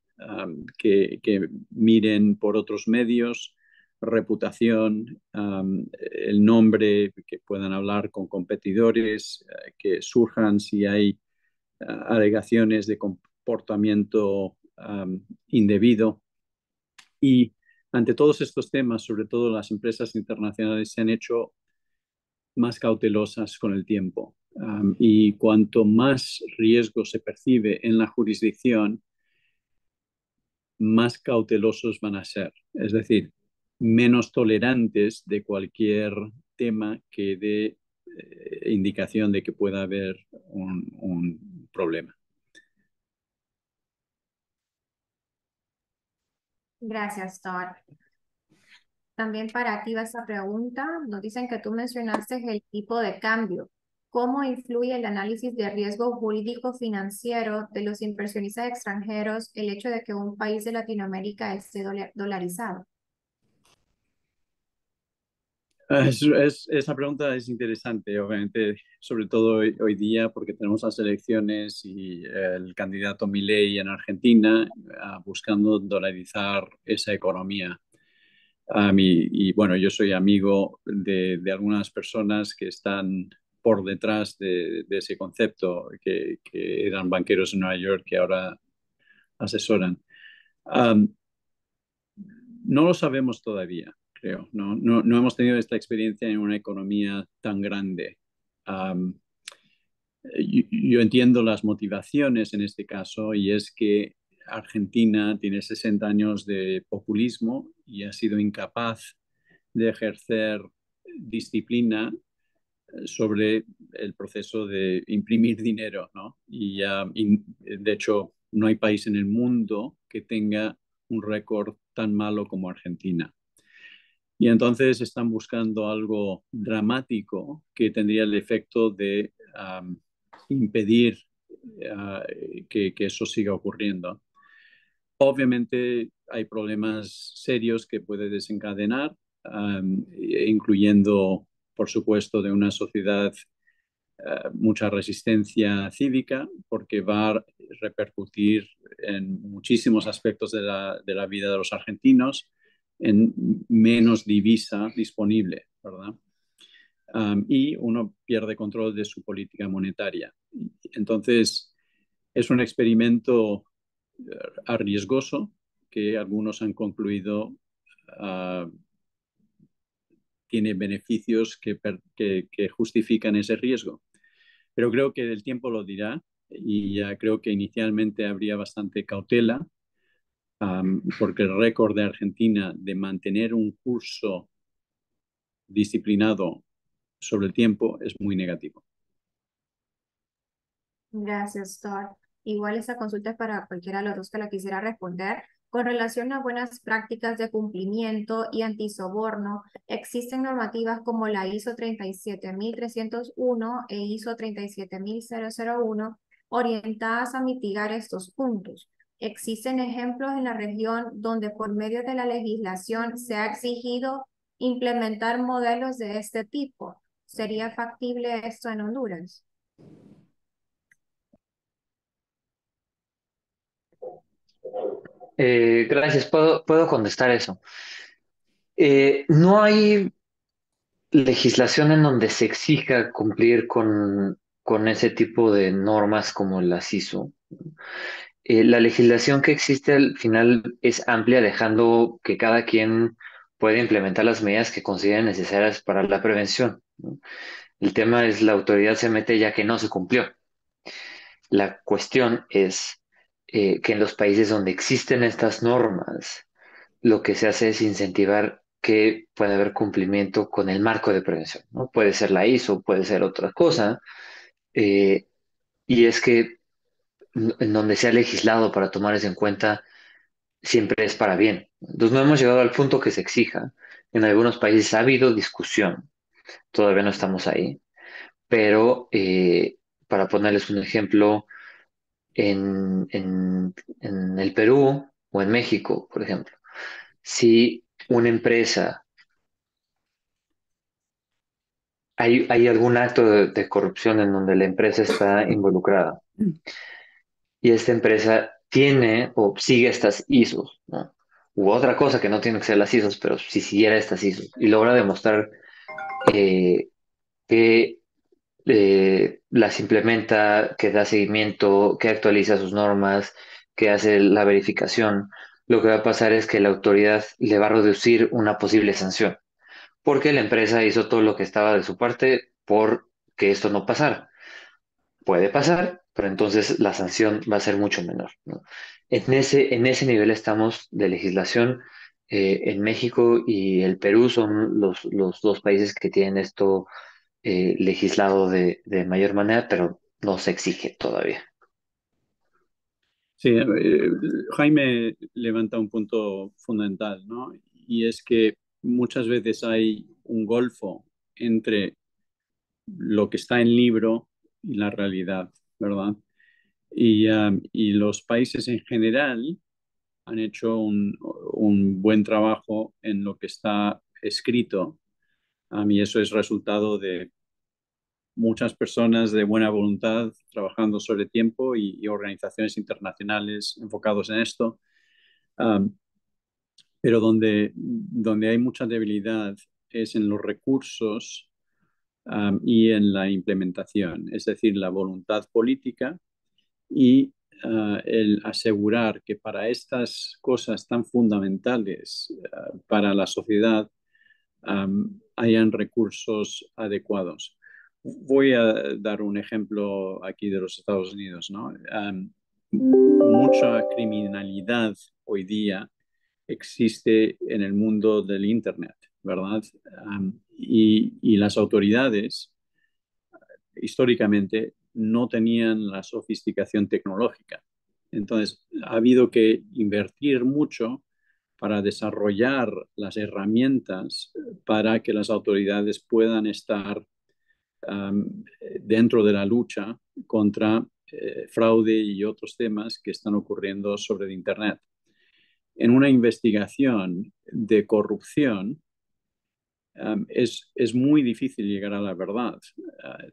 que miren por otros medios, reputación, el nombre, que puedan hablar con competidores, que surjan si hay alegaciones de comportamiento indebido. Y ante todos estos temas, sobre todo las empresas internacionales se han hecho más cautelosas con el tiempo. Y cuanto más riesgo se percibe en la jurisdicción, más cautelosos van a ser. Es decir, menos tolerantes de cualquier tema que dé indicación de que pueda haber un problema. Gracias, Todd. También para ti va esta pregunta. Nos dicen que tú mencionaste el tipo de cambio. ¿Cómo influye el análisis de riesgo jurídico financiero de los inversionistas extranjeros el hecho de que un país de Latinoamérica esté dolarizado? Esa pregunta es interesante, obviamente, sobre todo hoy día, porque tenemos las elecciones y el candidato Milei en Argentina buscando dolarizar esa economía. Y bueno, yo soy amigo de algunas personas que están por detrás de ese concepto, que eran banqueros en Nueva York que ahora asesoran. Um, no lo sabemos todavía, creo. No hemos tenido esta experiencia en una economía tan grande. Um, yo entiendo las motivaciones en este caso y es que Argentina tiene 60 años de populismo y ha sido incapaz de ejercer disciplina sobre el proceso de imprimir dinero, ¿no? Y de hecho, no hay país en el mundo que tenga un récord tan malo como Argentina. Y entonces están buscando algo dramático que tendría el efecto de impedir que eso siga ocurriendo. Obviamente hay problemas serios que puede desencadenar, incluyendo, por supuesto, de una sociedad mucha resistencia cívica, porque va a repercutir en muchísimos aspectos de la vida de los argentinos, en menos divisa disponible, ¿verdad? Y uno pierde control de su política monetaria. Entonces, es un experimento arriesgoso que algunos han concluido tiene beneficios que justifican ese riesgo. Pero creo que el tiempo lo dirá y creo que inicialmente habría bastante cautela porque el récord de Argentina de mantener un curso disciplinado sobre el tiempo es muy negativo. Gracias, Thor. Igual esa consulta es para cualquiera de los dos que la quisiera responder. Con relación a buenas prácticas de cumplimiento y antisoborno, existen normativas como la ISO 37301 e ISO 37001 orientadas a mitigar estos puntos. Existen ejemplos en la región donde por medio de la legislación se ha exigido implementar modelos de este tipo. ¿Sería factible esto en Honduras? Gracias, puedo contestar eso. No hay legislación en donde se exija cumplir con ese tipo de normas como las ISO. La legislación que existe al final es amplia, dejando que cada quien pueda implementar las medidas que considere necesarias para la prevención, ¿no? El tema es la autoridad se mete ya que no se cumplió. La cuestión es que en los países donde existen estas normas, lo que se hace es incentivar que pueda haber cumplimiento con el marco de prevención, ¿no? Puede ser la ISO, puede ser otra cosa, eh, y es que en donde se ha legislado para tomar eso en cuenta, siempre es para bien. Entonces no hemos llegado al punto que se exija. En algunos países ha habido discusión, todavía no estamos ahí, pero para ponerles un ejemplo, en el Perú o en México, por ejemplo, si una empresa, hay algún acto de corrupción en donde la empresa está involucrada y esta empresa tiene o sigue estas ISOs, ¿no? U otra cosa que no tiene que ser las ISOs, pero si siguiera estas ISOs y logra demostrar eh, que las implementa, que da seguimiento, que actualiza sus normas, que hace la verificación, lo que va a pasar es que la autoridad le va a reducir una posible sanción, porque la empresa hizo todo lo que estaba de su parte por que esto no pasara. Puede pasar, pero entonces la sanción va a ser mucho menor, ¿no? En ese nivel estamos de legislación. En México y el Perú son los dos países que tienen esto legislado de mayor manera, pero no se exige todavía. Sí, Jaime levanta un punto fundamental, ¿no? Y es que muchas veces hay un golfo entre lo que está en libro y la realidad, ¿verdad? Y los países en general han hecho un buen trabajo en lo que está escrito. Y eso es resultado de muchas personas de buena voluntad trabajando sobre tiempo y organizaciones internacionales enfocados en esto. Um, pero donde hay mucha debilidad es en los recursos y en la implementación, es decir, la voluntad política y el asegurar que para estas cosas tan fundamentales para la sociedad hayan recursos adecuados. Voy a dar un ejemplo aquí de los Estados Unidos, ¿no? Mucha criminalidad hoy día existe en el mundo del Internet, ¿verdad? Y las autoridades históricamente no tenían la sofisticación tecnológica. Entonces, ha habido que invertir mucho para desarrollar las herramientas para que las autoridades puedan estar um, dentro de la lucha contra fraude y otros temas que están ocurriendo sobre el Internet. En una investigación de corrupción, es muy difícil llegar a la verdad.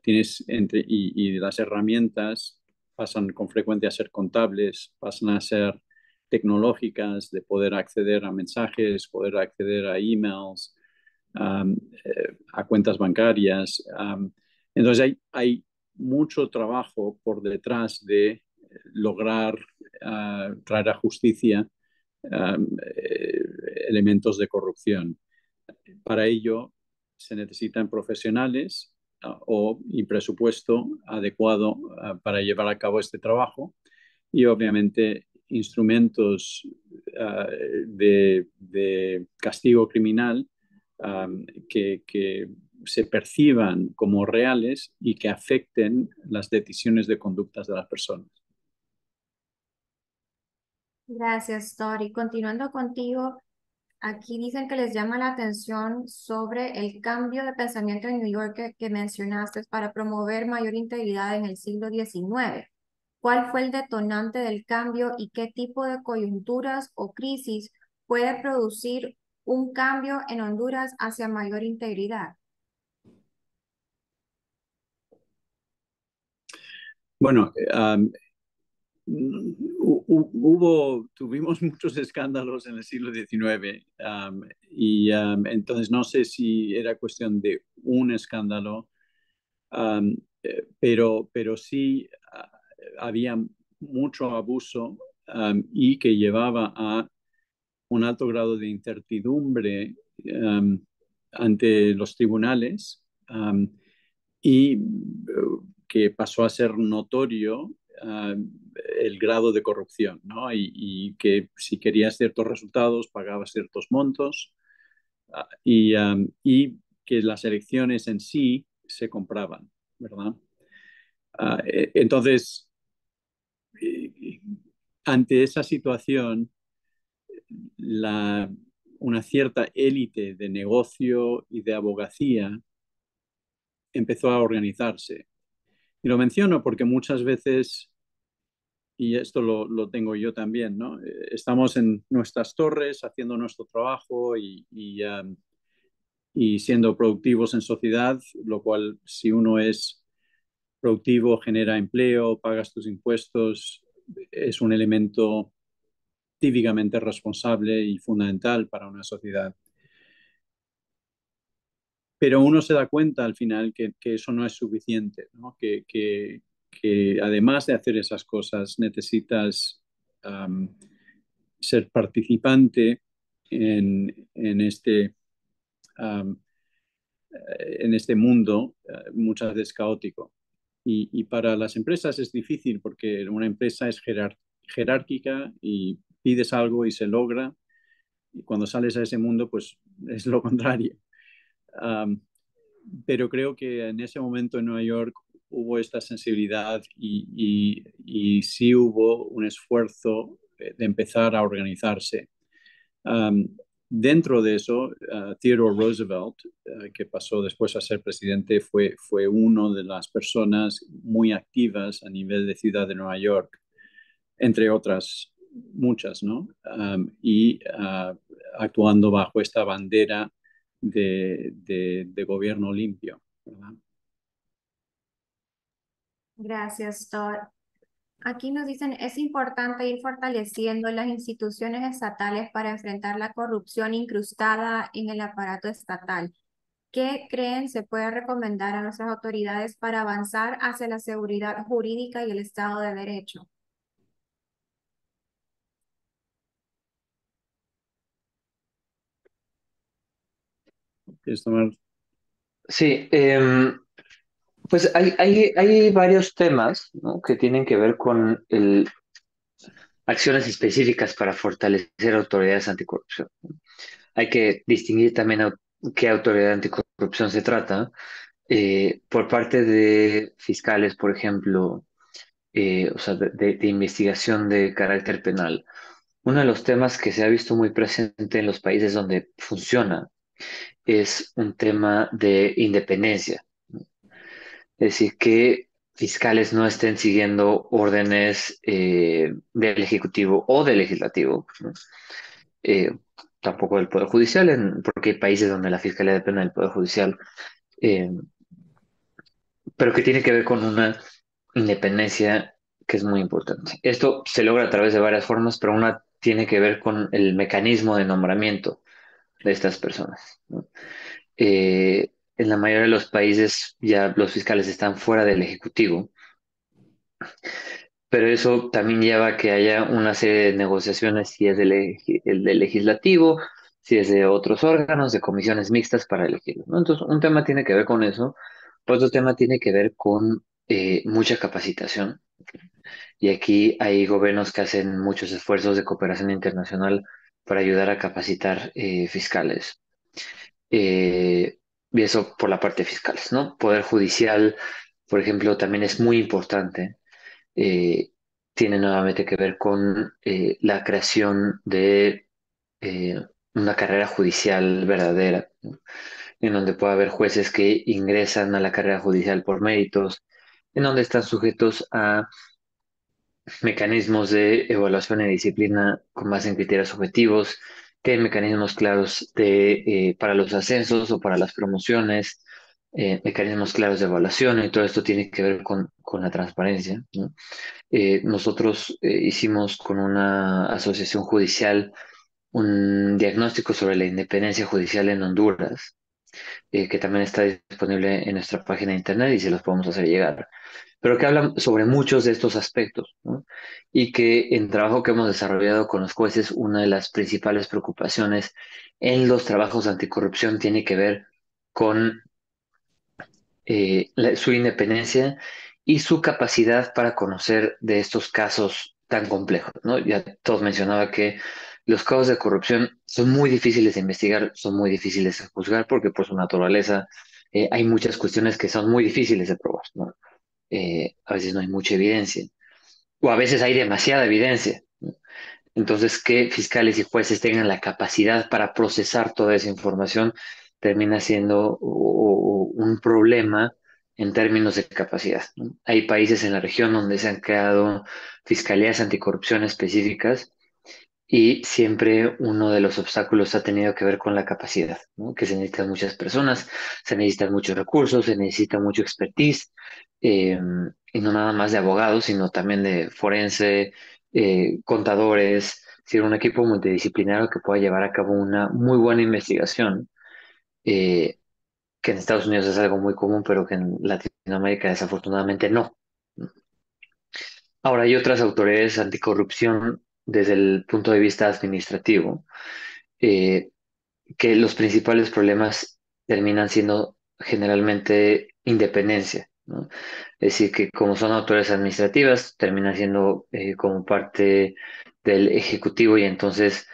Y las herramientas pasan con frecuencia a ser contables, pasan a ser tecnológicas, de poder acceder a mensajes, poder acceder a emails, um, a cuentas bancarias. Entonces hay mucho trabajo por detrás de lograr traer a justicia elementos de corrupción. Para ello se necesitan profesionales y presupuesto adecuado para llevar a cabo este trabajo y obviamente instrumentos de castigo criminal que se perciban como reales y que afecten las decisiones de conductas de las personas. Gracias, Tori. Continuando contigo, aquí dicen que les llama la atención sobre el cambio de pensamiento en New York que mencionaste para promover mayor integridad en el siglo XIX. ¿Cuál fue el detonante del cambio y qué tipo de coyunturas o crisis puede producir un cambio en Honduras hacia mayor integridad? Bueno, Tuvimos muchos escándalos en el siglo XIX, entonces no sé si era cuestión de un escándalo, pero sí había mucho abuso, y que llevaba a un alto grado de incertidumbre ante los tribunales, y que pasó a ser notorio el grado de corrupción, ¿no? Y que si querías ciertos resultados pagabas ciertos montos, y que las elecciones en sí se compraban, ¿verdad? Entonces, eh, ante esa situación, la, una cierta élite de negocio y de abogacía empezó a organizarse. Y lo menciono porque muchas veces, y esto lo tengo yo también, ¿no? Estamos en nuestras torres haciendo nuestro trabajo y siendo productivos en sociedad, lo cual si uno es productivo, genera empleo, pagas tus impuestos, es un elemento cívicamente responsable y fundamental para una sociedad. Pero uno se da cuenta al final que eso no es suficiente, ¿no? Que además de hacer esas cosas necesitas um, ser participante en um, en este mundo muchas veces caótico. Y para las empresas es difícil porque una empresa es jerárquica y pides algo y se logra, y cuando sales a ese mundo pues es lo contrario. Um, pero creo que en ese momento en Nueva York hubo esta sensibilidad y sí hubo un esfuerzo de empezar a organizarse. Um, Dentro de eso, Theodore Roosevelt, que pasó después a ser presidente, fue una de las personas muy activas a nivel de ciudad de Nueva York, entre otras muchas, ¿no? Actuando bajo esta bandera de gobierno limpio, ¿verdad? Gracias, Todd. Aquí nos dicen, es importante ir fortaleciendo las instituciones estatales para enfrentar la corrupción incrustada en el aparato estatal. ¿Qué creen se puede recomendar a nuestras autoridades para avanzar hacia la seguridad jurídica y el Estado de Derecho? ¿Quieres tomar? Sí, pues hay varios temas, ¿no? Que tienen que ver con acciones específicas para fortalecer autoridades anticorrupción. Hay que distinguir también qué autoridad anticorrupción se trata. Por parte de fiscales, por ejemplo, o sea, de investigación de carácter penal. Uno de los temas que se ha visto muy presente en los países donde funciona es un tema de independencia. Es decir, que fiscales no estén siguiendo órdenes del Ejecutivo o del Legislativo, ¿no? Eh, Tampoco del Poder Judicial, porque hay países donde la Fiscalía depende del Poder Judicial, eh, pero que tiene que ver con una independencia que es muy importante. Esto se logra a través de varias formas, pero una tiene que ver con el mecanismo de nombramiento de estas personas, ¿no? En la mayoría de los países ya los fiscales están fuera del Ejecutivo, pero eso también lleva a que haya una serie de negociaciones si es el del legislativo, si es de otros órganos, de comisiones mixtas para elegirlo, ¿no? Entonces, un tema tiene que ver con eso, otro tema tiene que ver con mucha capacitación. Y aquí hay gobiernos que hacen muchos esfuerzos de cooperación internacional para ayudar a capacitar fiscales. Eh, y eso por la parte fiscal, ¿no? Poder judicial, por ejemplo, también es muy importante. eh, Tiene nuevamente que ver con la creación de eh, una carrera judicial verdadera, ¿no? En donde pueda haber jueces que ingresan a la carrera judicial por méritos, en donde están sujetos a mecanismos de evaluación y disciplina con base en criterios objetivos, que hay mecanismos claros para los ascensos o para las promociones, mecanismos claros de evaluación, y todo esto tiene que ver con la transparencia, ¿no? Nosotros hicimos con una asociación judicial un diagnóstico sobre la independencia judicial en Honduras, que también está disponible en nuestra página de internet y se los podemos hacer llegar, pero que habla sobre muchos de estos aspectos, ¿no? Y que en trabajo que hemos desarrollado con los jueces, una de las principales preocupaciones en los trabajos anticorrupción tiene que ver con su independencia y su capacidad para conocer de estos casos tan complejos, ¿no? Ya todos mencionaba que los casos de corrupción son muy difíciles de investigar, son muy difíciles de juzgar porque por su naturaleza hay muchas cuestiones que son muy difíciles de probar, ¿no? A veces no hay mucha evidencia o a veces hay demasiada evidencia, ¿no? Entonces, que fiscales y jueces tengan la capacidad para procesar toda esa información termina siendo un problema en términos de capacidad, ¿no? Hay países en la región donde se han creado fiscalías anticorrupción específicas y siempre uno de los obstáculos ha tenido que ver con la capacidad, ¿no? Que se necesitan muchas personas, se necesitan muchos recursos, se necesita mucho expertise, eh, y no nada más de abogados, sino también de forense, contadores, es decir, un equipo multidisciplinario que pueda llevar a cabo una muy buena investigación, eh, que en Estados Unidos es algo muy común, pero que en Latinoamérica desafortunadamente no. Ahora hay otras autoridades anticorrupción desde el punto de vista administrativo, eh, que los principales problemas terminan siendo generalmente independencia, ¿no? Es decir, que como son autoridades administrativas, terminan siendo como parte del Ejecutivo y entonces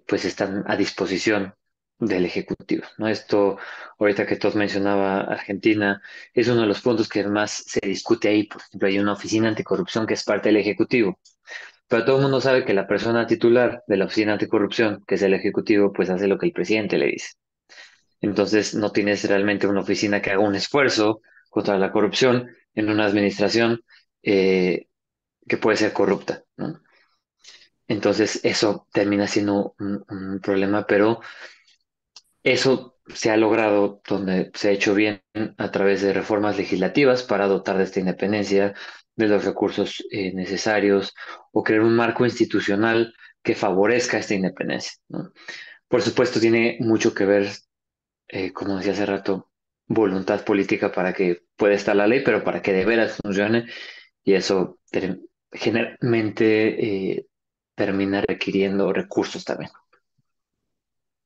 pues están a disposición del Ejecutivo, ¿no? Esto, ahorita que todos mencionaba Argentina, es uno de los puntos que más se discute ahí. Por ejemplo, hay una oficina anticorrupción que es parte del Ejecutivo, pero todo el mundo sabe que la persona titular de la Oficina Anticorrupción, que es el Ejecutivo, pues hace lo que el presidente le dice. Entonces no tienes realmente una oficina que haga un esfuerzo contra la corrupción en una administración eh, que puede ser corrupta, ¿no? Entonces eso termina siendo un problema, pero eso se ha logrado donde se ha hecho bien a través de reformas legislativas para dotar de esta independencia, de los recursos necesarios o crear un marco institucional que favorezca esta independencia, ¿no? Por supuesto, tiene mucho que ver, como decía hace rato, voluntad política para que pueda estar la ley, pero para que de veras funcione y eso generalmente termina requiriendo recursos también.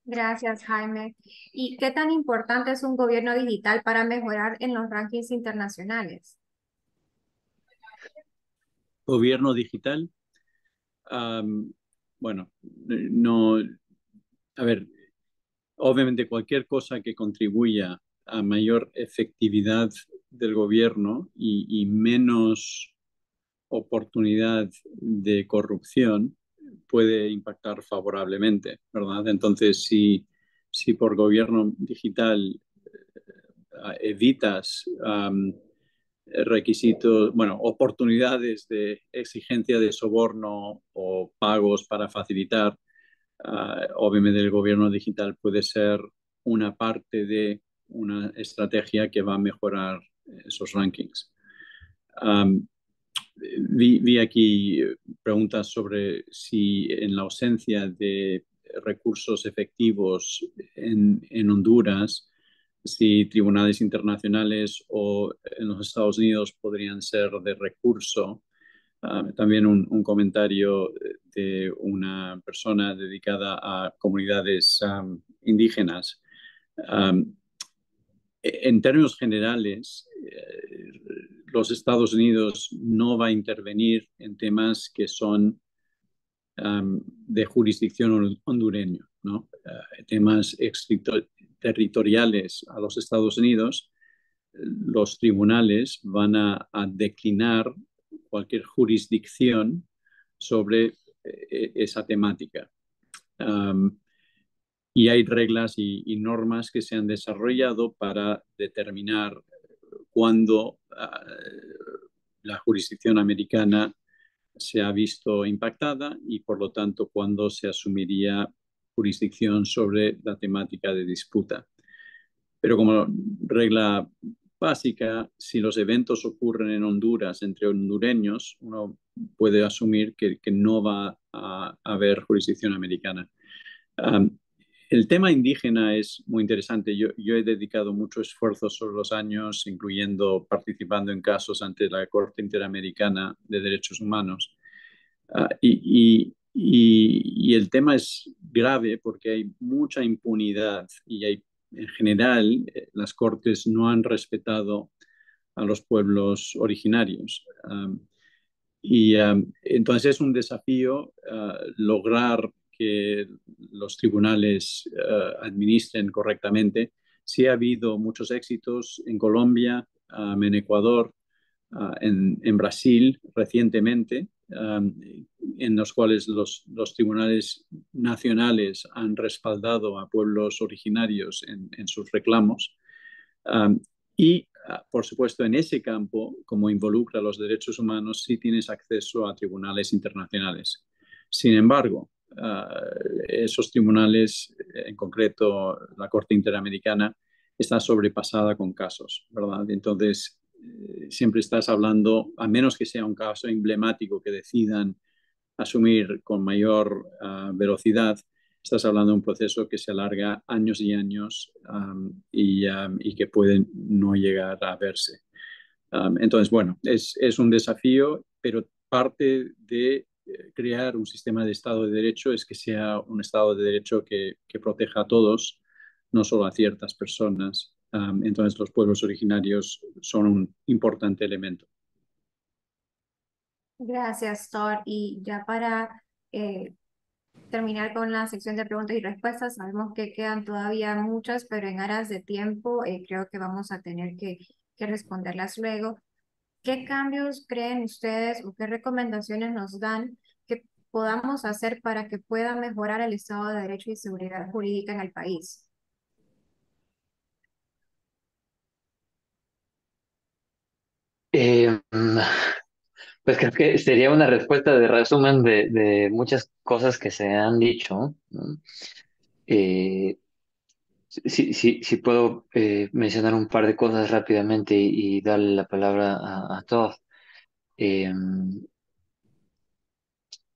Gracias, Jaime. ¿Y qué tan importante es un gobierno digital para mejorar en los rankings internacionales? Gobierno digital. Am, bueno, no, a ver, obviamente cualquier cosa que contribuya a mayor efectividad del gobierno y menos oportunidad de corrupción puede impactar favorablemente, ¿verdad? Entonces, si por gobierno digital evitas requisitos, bueno, oportunidades de exigencia de soborno o pagos para facilitar, obviamente el gobierno digital puede ser una parte de una estrategia que va a mejorar esos rankings. Um, vi aquí preguntas sobre si en la ausencia de recursos efectivos en Honduras, si tribunales internacionales o en los Estados Unidos podrían ser de recurso. También un comentario de una persona dedicada a comunidades indígenas. Um, en términos generales, los Estados Unidos no va a intervenir en temas que son de jurisdicción hondureña, ¿no? Temas extraterritoriales a los Estados Unidos, los tribunales van a declinar cualquier jurisdicción sobre esa temática. Y hay reglas y normas que se han desarrollado para determinar cuándo la jurisdicción americana se ha visto impactada y por lo tanto cuándo se asumiría jurisdicción sobre la temática de disputa. Pero como regla básica, si los eventos ocurren en Honduras entre hondureños, uno puede asumir que no va a haber jurisdicción americana. Um, el tema indígena es muy interesante. Yo he dedicado mucho esfuerzo sobre los años, incluyendo participando en casos ante la Corte Interamericana de Derechos Humanos. Y el tema es grave porque hay mucha impunidad y hay, en general, las cortes no han respetado a los pueblos originarios. Entonces es un desafío lograr que los tribunales administren correctamente. Sí ha habido muchos éxitos en Colombia, en Ecuador, en Brasil recientemente, en los cuales los tribunales nacionales han respaldado a pueblos originarios en sus reclamos. Um, por supuesto, en ese campo, como involucra los derechos humanos, sí tienes acceso a tribunales internacionales. Sin embargo, esos tribunales, en concreto la Corte Interamericana, está sobrepasada con casos, ¿verdad? Entonces, siempre estás hablando, a menos que sea un caso emblemático que decidan asumir con mayor velocidad, estás hablando de un proceso que se alarga años y años y que puede no llegar a verse. Entonces, bueno, es un desafío, pero parte de crear un sistema de Estado de Derecho es que sea un Estado de Derecho que proteja a todos, no solo a ciertas personas. Entonces, los pueblos originarios son un importante elemento. Gracias, Thor. Y ya para eh, terminar con la sección de preguntas y respuestas, sabemos que quedan todavía muchas, pero en aras de tiempo creo que vamos a tener que responderlas luego. ¿Qué cambios creen ustedes o qué recomendaciones nos dan que podamos hacer para que pueda mejorar el Estado de Derecho y seguridad jurídica en el país? Eh, pues creo que sería una respuesta de resumen de muchas cosas que se han dicho, ¿no? Eh, sí puedo mencionar un par de cosas rápidamente y darle la palabra a todos. Eh,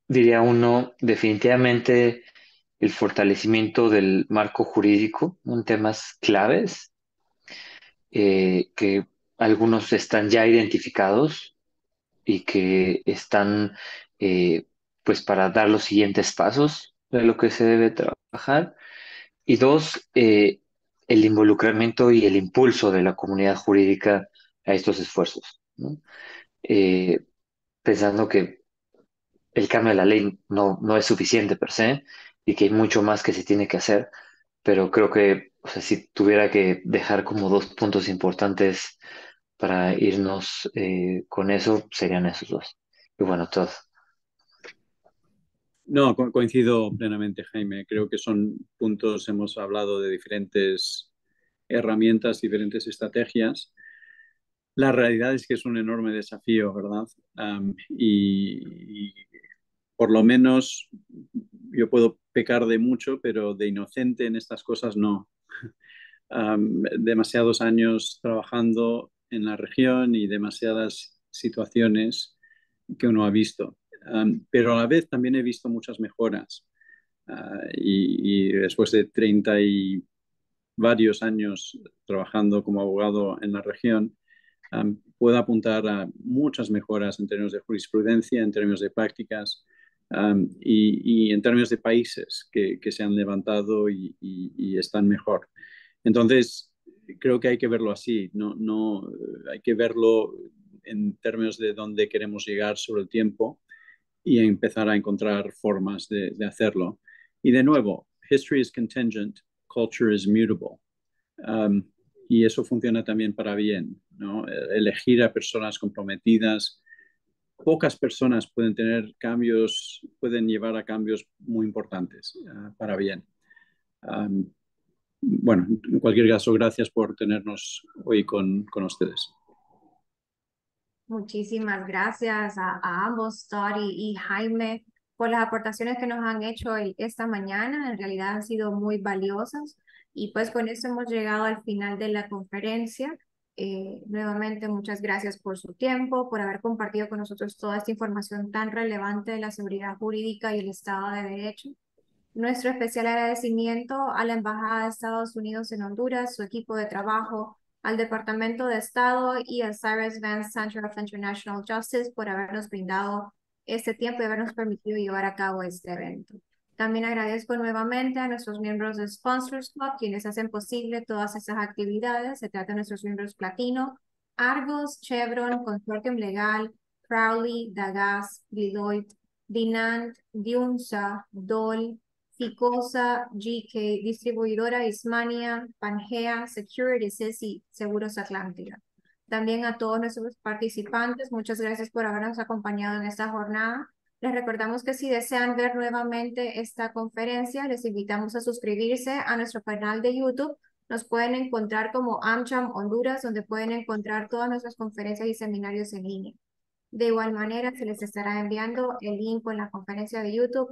Diría uno, definitivamente el fortalecimiento del marco jurídico, en temas claves, que algunos están ya identificados y que están pues para dar los siguientes pasos de lo que se debe trabajar. Y dos, el involucramiento y el impulso de la comunidad jurídica a estos esfuerzos, ¿no? Eh, Pensando que el cambio de la ley no es suficiente per se y que hay mucho más que se tiene que hacer, pero creo que, o sea, si tuviera que dejar como dos puntos importantes para irnos con eso, serían esos dos. Y bueno, todos. No, coincido plenamente, Jaime. Creo que son puntos, hemos hablado de diferentes herramientas, diferentes estrategias. La realidad es que es un enorme desafío, ¿verdad? Y por lo menos yo puedo pecar de mucho, pero de inocente en estas cosas no. Demasiados años trabajando en la región y demasiadas situaciones que uno ha visto. Pero a la vez también he visto muchas mejoras. Y después de 30 y varios años trabajando como abogado en la región, puedo apuntar a muchas mejoras en términos de jurisprudencia, en términos de prácticas y en términos de países que se han levantado y están mejor. Entonces, creo que hay que verlo así, no hay que verlo en términos de dónde queremos llegar sobre el tiempo y empezar a encontrar formas de hacerlo. Y de nuevo, history is contingent, culture is mutable. Um, y eso funciona también para bien, ¿no? Elegir a personas comprometidas. Pocas personas pueden tener cambios, pueden llevar a cambios muy importantes para bien. Um, bueno, en cualquier caso, gracias por tenernos hoy con ustedes. Muchísimas gracias a ambos, Tori y Jaime, por las aportaciones que nos han hecho esta mañana. En realidad han sido muy valiosas y pues con eso hemos llegado al final de la conferencia. Nuevamente, muchas gracias por su tiempo, por haber compartido con nosotros toda esta información tan relevante de la seguridad jurídica y el Estado de Derecho. Nuestro especial agradecimiento a la Embajada de Estados Unidos en Honduras, su equipo de trabajo, al Departamento de Estado y al Cyrus Vance Center of International Justice por habernos brindado este tiempo y habernos permitido llevar a cabo este evento. También agradezco nuevamente a nuestros miembros de Sponsors Club, quienes hacen posible todas estas actividades. Se trata de nuestros miembros Platino, Argos, Chevron, Consortium Legal, Crowley, Dagas, Deloitte, Dinant, Diunsa, Dole, Ficosa, GK, Distribuidora Ismania, Pangea, Securities y Seguros Atlántica. También a todos nuestros participantes, muchas gracias por habernos acompañado en esta jornada. Les recordamos que si desean ver nuevamente esta conferencia, les invitamos a suscribirse a nuestro canal de YouTube. Nos pueden encontrar como AmCham Honduras, donde pueden encontrar todas nuestras conferencias y seminarios en línea. De igual manera, se les estará enviando el link con la conferencia de YouTube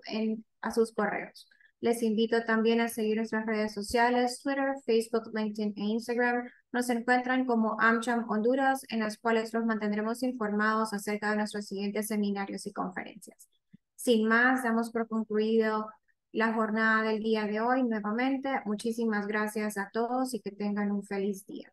a sus correos. Les invito también a seguir nuestras redes sociales, Twitter, Facebook, LinkedIn e Instagram. Nos encuentran como AmCham Honduras, en las cuales los mantendremos informados acerca de nuestros siguientes seminarios y conferencias. Sin más, damos por concluido la jornada del día de hoy nuevamente. Muchísimas gracias a todos y que tengan un feliz día.